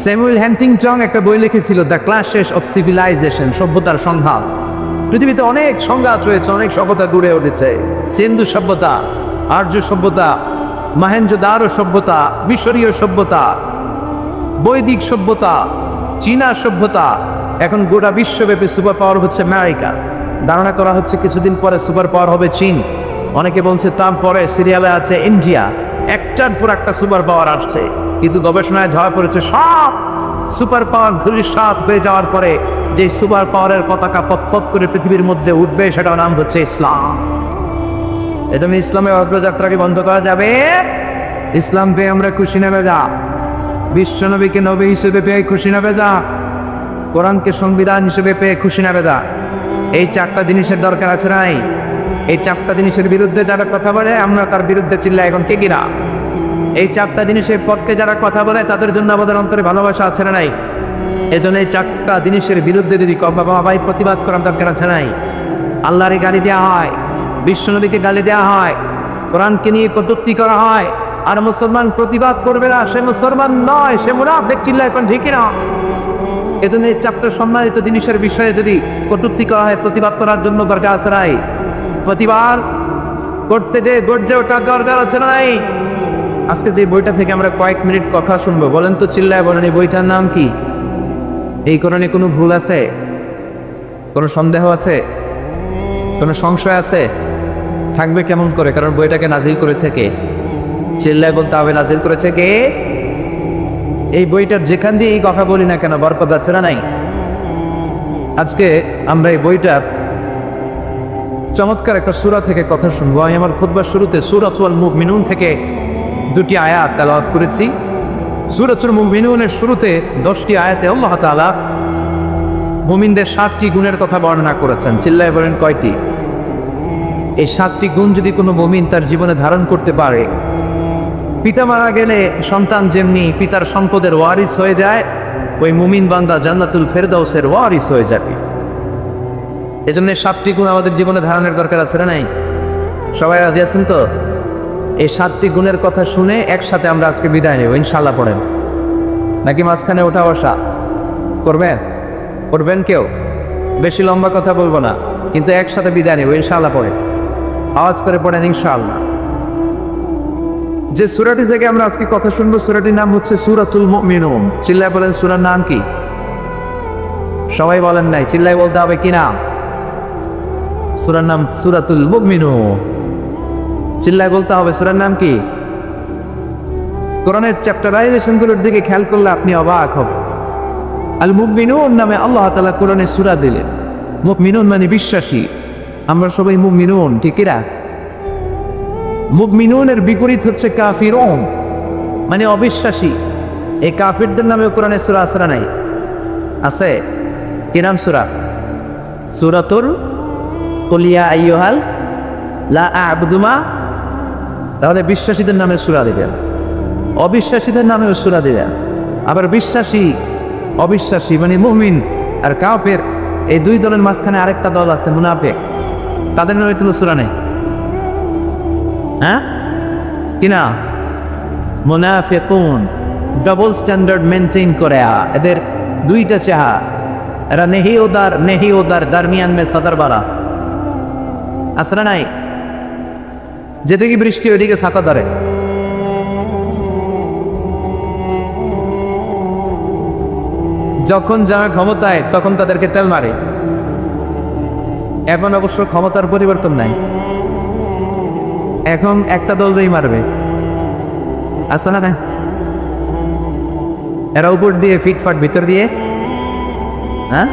স্যামুয়েল হ্যান্টিংটন একটা বই লিখেছিল, দ্য ক্লাশেস অফ সিভিলাইজেশন, সভ্যতার সংঘাত। পৃথিবীতে অনেক সংঘাত রয়েছে, অনেক সভ্যতা গড়ে উঠেছে। সিন্ধু সভ্যতা, আর্য সভ্যতা, মহেঞ্জোদারো সভ্যতা, মিশরীয় সভ্যতা, বৈদিক সভ্যতা, চীনা সভ্যতা। এখন গোটা বিশ্বব্যাপী সুপার পাওয়ার হচ্ছে আমেরিকা। ধারণা করা হচ্ছে কিছুদিন পরে সুপার পাওয়ার হবে চীন। অনেকে বলছে তারপরে সিরিয়ালে আছে ইন্ডিয়া। একটার পর একটা সুপার পাওয়ার আসছে, কিন্তু গবেষণায় ধরা পড়েছে সব সুপার পাওয়ার ধূলিসাৎ হয়ে যাওয়ার পরে যে সুপার পাওয়ারের পতাকা পতপত করে পৃথিবীর মধ্যে উঠবে, সেটার নাম হচ্ছে ইসলাম। এজন্য ইসলামের অগ্রযাত্রাকে বন্ধ করা যাবে। ইসলাম পেয়ে আমরা খুশি নেবে যা, বিশ্বনবীকে নবী হিসেবে পেয়ে খুশি নেবে যা, কোরআনকে সংবিধান হিসেবে পেয়ে খুশি নেবে যা। এই চারটা জিনিসের দরকার আছে নাই? এই চারটা জিনিসের বিরুদ্ধে যারা কথা বলে আমরা তার বিরুদ্ধে চিল্লাই এখন কে কিনা? এই চারটা জিনিসের পক্ষে যারা কথা বলে তাদের জন্য আমাদের অন্তরে ভালোবাসা আছে না নাই? এজন্য এই চারটা জিনিসের বিরুদ্ধে যদি বাবা ভাই প্রতিবাদ করার দরকার আছে নাই? আল্লাহরে গালি দেওয়া হয়, বিশ্বনবীকে গালি দেওয়া হয়, কোরআনকে নিয়ে কটূক্তি করা হয়, আর মুসলমান প্রতিবাদ করবে না, সে মুসলমান নয়, সে মুনাফিক। চিল্লায় এখন ঠিক না? এজন্য এই চারটা সম্মানিত জিনিসের বিষয়ে যদি কটূক্তি করা হয়, প্রতিবাদ করার জন্য দরকার আছে নাই? প্রতিবাদ করতে যে গর্জে ওঠার দরকার আছে নাই? আজকে যে বইটা থেকে আমরা কয়েক মিনিট কথা শুনবো, বলেন তো, চিল্লায় বলেন, এই বইটার নাম কি? এই কোরআনে কোনো ভুল আছে? কোনো সন্দেহ আছে? কোনো সংশয় আছে? থাকবে কেমন করে? কারণ বইটাকে নাজিল করেছে কে? চিল্লায় বলতে হবে, নাজিল করেছে কে? এই বইটার যেখান দিয়ে এই কথা বলি না কেন বরকত আছে না নাই? আজকে আমরা এই বইটা চমৎকার একটা সূরা থেকে কথা শুনবো। আমি আমার খুতবার শুরুতে সূরাতুল মুমিনুন থেকে দুটি আয়াত তেলাওয়াত করেছি। সূরাতুল মুমিনুনের শুরুতে 10টি আয়াতে আল্লাহ তাআলা মুমিনদের 7টি গুণের কথা বর্ণনা করেছেন। চিল্লায় বলেন কয়টি? এই 7টি গুণ যদি কোনো মুমিন তার জীবনে ধারণ করতে পারে, পিতা মারা গেলে সন্তান যেমনি পিতার সম্পদের ওয়ারিস হয়ে যায়, ওই মুমিন বান্দা জান্নাতুল ফেরদাউসের ওয়ারিস হয়ে যাবে। এজন্য 7টি গুণ আমাদের জীবনে ধারণের দরকার আছে না নাই? সবাই রাজি আছেন তো? এই 7টি গুণের কথা শুনে একসাথে আমরা আজকে বিদায় নেব, ইনশাআল্লাহ। পড়েন নাকি মাঝখানে ওঠা বসা করবেন? করবেন কেউ? বেশি লম্বা কথা বলবো না, কিন্তু একসাথে বিদায় নেব, ইনশাআল্লাহ। পড়েন, আওয়াজ করে পড়েন ইনশাআল্লাহ। যে সূরাটি থেকে আমরা আজকে কথা শুনবো, সূরাটির নাম হচ্ছে সূরাতুল মুমিনুন। চিল্লায় বলেন সূরার নাম কি? সবাই বলেন নাই, চিল্লায় বলতে হবে কি নাম? সূরার নাম সূরাতুল মুমিনুন। চিল্লায় বলতে হবে সূরার নাম কি? কোরআনের চ্যাপ্টারাইজেশনগুলোর দিকে খেয়াল করলে আপনি অবাক হবেন। আল মুমিনুন নামে আল্লাহ তাআলা কোরআনে সূরা দিলেন। মুমিনুন মানে বিশ্বাসী। আমরা সবাই মুমিনুন, ঠিক কিনা? মুমিনুনের বিপরীত হচ্ছে কাফিরুন, মানে অবিশ্বাসী। এই কাফিরদের নামে কোরআনে সূরা আছে না নাই? আছে। কি নাম সূরা? সূরাতুল কুল ইয়া আইয়ুহাল লা আ'বুদু মা। তাহলে বিশ্বাসীদের নামে সূরা দিবেন, অবিশ্বাসীদের নামেও সূরা দিবেন। আবার বিশ্বাসী অবিশ্বাসী মানে মুমিন আর কাফের, এই দুই দলের মাঝখানে আরেকটা দল আছে মুনাফিক, তাদের নামে কোনো সূরা নেই। হ্যাঁ কিনা? মুনাফিকুন ডাবল স্ট্যান্ডার্ড মেনটেন করে, এদের দুইটা চেহারা। এরা নেহি ওদার দারমিয়ান মে সদর বারা আছে না নাই? যেদিকে বৃষ্টি ওইদিকে ছাতা ধরে। যখন যারা ক্ষমতায় তখন তাদেরকে তেল মারে। এখন অবশ্য ক্ষমতার পরিবর্তন নাই, এখন একটা দলই মারবে, আছে না নাই? এরা উপর দিয়ে ফিটফাট, ভিতর দিয়ে হ্যাঁ।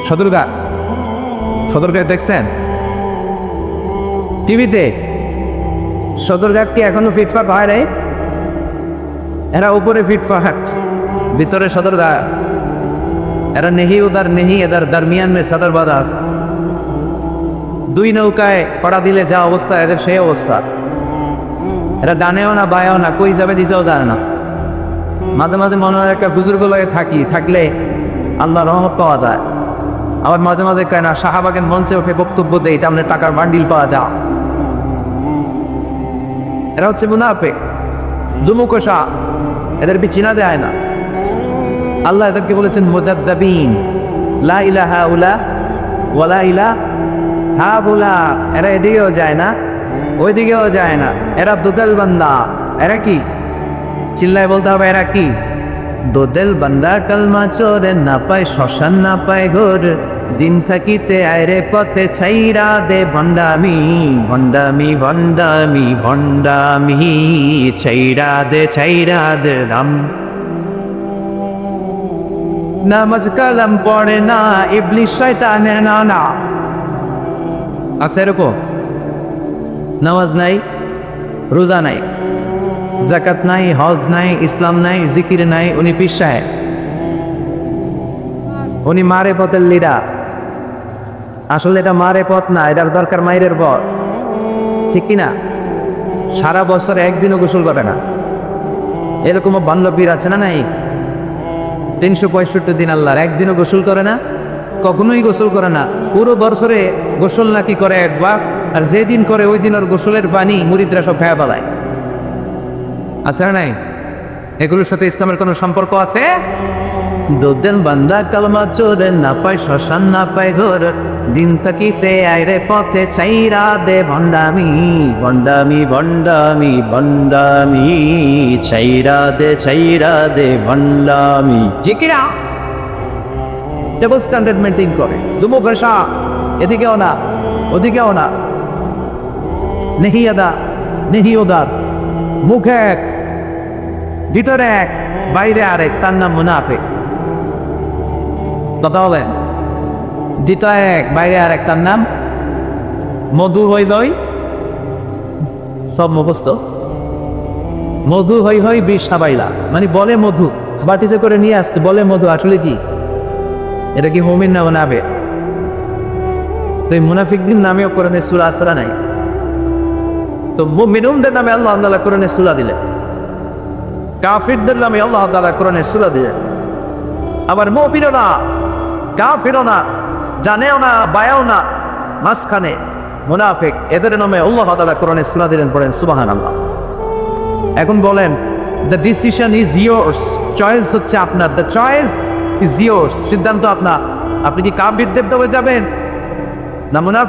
সদরঘাট দেখছেন টিভিতে? সদরঘাট কি এখনো ফিটফাট হয় নাই? এরা উপরে ফিটফাট, ভিতরে সদরঘাট। এরা নেহি উদার নেহি এদার দারমিয়ান মে সদর বাজার। দুই নৌকায় পড়া দিলে যা অবস্থা, এদের সেই অবস্থা। এরা ডানেও না বায়েও না, কই যাবে দিছেও যায় না। মাঝে মাঝে মনে হয় একটা বুজুর্গ লয়ে থাকলে আল্লাহ রহমত পাওয়া যায়। আবার মাঝে মাঝে কয় না, শাহবাগের মঞ্চে ওঠে বক্তব্য দেয়, তাহলে টাকার বান্ডিল পাওয়া যায়। এরা হচ্ছে মুনাফিক, দুমুখোশা, এদের চিনা দেয় না। আল্লাহ এদেরকে বলেছেন মুজাজ্জাবিন, লা ইলাহা উলা ওয়ালা ইলাহা বুলা। এরা এদিকেও যায় না, ওইদিকেও যায় না। এরা দুদল বান্দা। এরা কি? চিল্লায় বলতে হবে এরা কি? দোদেল বান্দা, কালমা চোরে না পায় শ্মশান, না পায় ঘোর, দিন থাকিতে আয়রে পথে ছাইরা দে ভণ্ডামি, ভণ্ডামি ভণ্ডামি ভণ্ডামি, ছাইরা দে রাম। নামাজ কালাম পড়ে না, ইবলিস শয়তানের নানা। আছে এরকম? নামাজ নাই, রোজা নাই, জাকাত নাই, হজ নাই, ইসলাম নাই, জিকির নাই, উনি পীর সাহেব, উনি মারে পথের লিডার। আসলে এটা মারে পথ না, এটার দরকার মায়ের পথ, ঠিক কিনা? সারা বছর একদিনও গোসল করে না, এরকমও বাল্য পীর আছে না নাই? 365 দিন আল্লাহর, একদিনও গোসল করে না, কখনোই গোসল করে না। পুরো বছরে গোসল নাকি করে একবার, আর যেদিন করে ওই দিন ওর গোসলের পানি মুরিদরা সব খেয়া পালায়। আছে না নাই? এগুলোর সাথে ইসলামের কোনো সম্পর্ক আছে? দুদিন বান্দা কালমা চোরে না পায় শ্মশান, না পায় ঘোর, দিন থাকিতে আইরে পথে ছাইরা দে ভণ্ডামি, ভণ্ডামি ভণ্ডামি ভণ্ডামি, ছাইরা দে ভণ্ডামি। জিকিরা ডাবল স্ট্যান্ডার্ড মেনটেন করে, দুমো ঘষা, এদিকেও না ওদিকেও না, নেহি আদা নেহি ওদার, মুখে এক ভিতরে এক বাইরে আরেক, তার নাম মুনাফিক। কথা বলেন, ভিতরে এক বাইরে আরেক, তার নাম মধু হই দই, সব মুখস্থ, মধু হই হই বিষ সাবাইলা, মানে বলে মধু, বাটিতে করে নিয়ে আসছে বলে মধু, আসলে কি এটা কি হোমির না মুনাফে? তো এই মুনাফিকদের নামেও কোরআনে সূরা আসরা নাই, তো মুমিনুনদের নামে আল্লাহ তাআলা কোরআনে সূরা দিলেন, কাফিরদের নামে আল্লাহ তাআলা কোরআনে সূরা দিলেন। আবার মুমিনও না কাফিরও না, জানেও না বায়াও না, মাঝখানে মুনাফিক, এদের নামে আল্লাহ তাআলা কোরআনে সূরা দিলেন। পড়েন সুবহানাল্লাহ। এখন বলেন, the decision is yours, choice হচ্ছে আপনার, দ্য চয়েস ইজ ইয়োর্স, সিদ্ধান্ত আপনার। আপনি কি কাফিরদের দলে যাবেন না মুনাফিক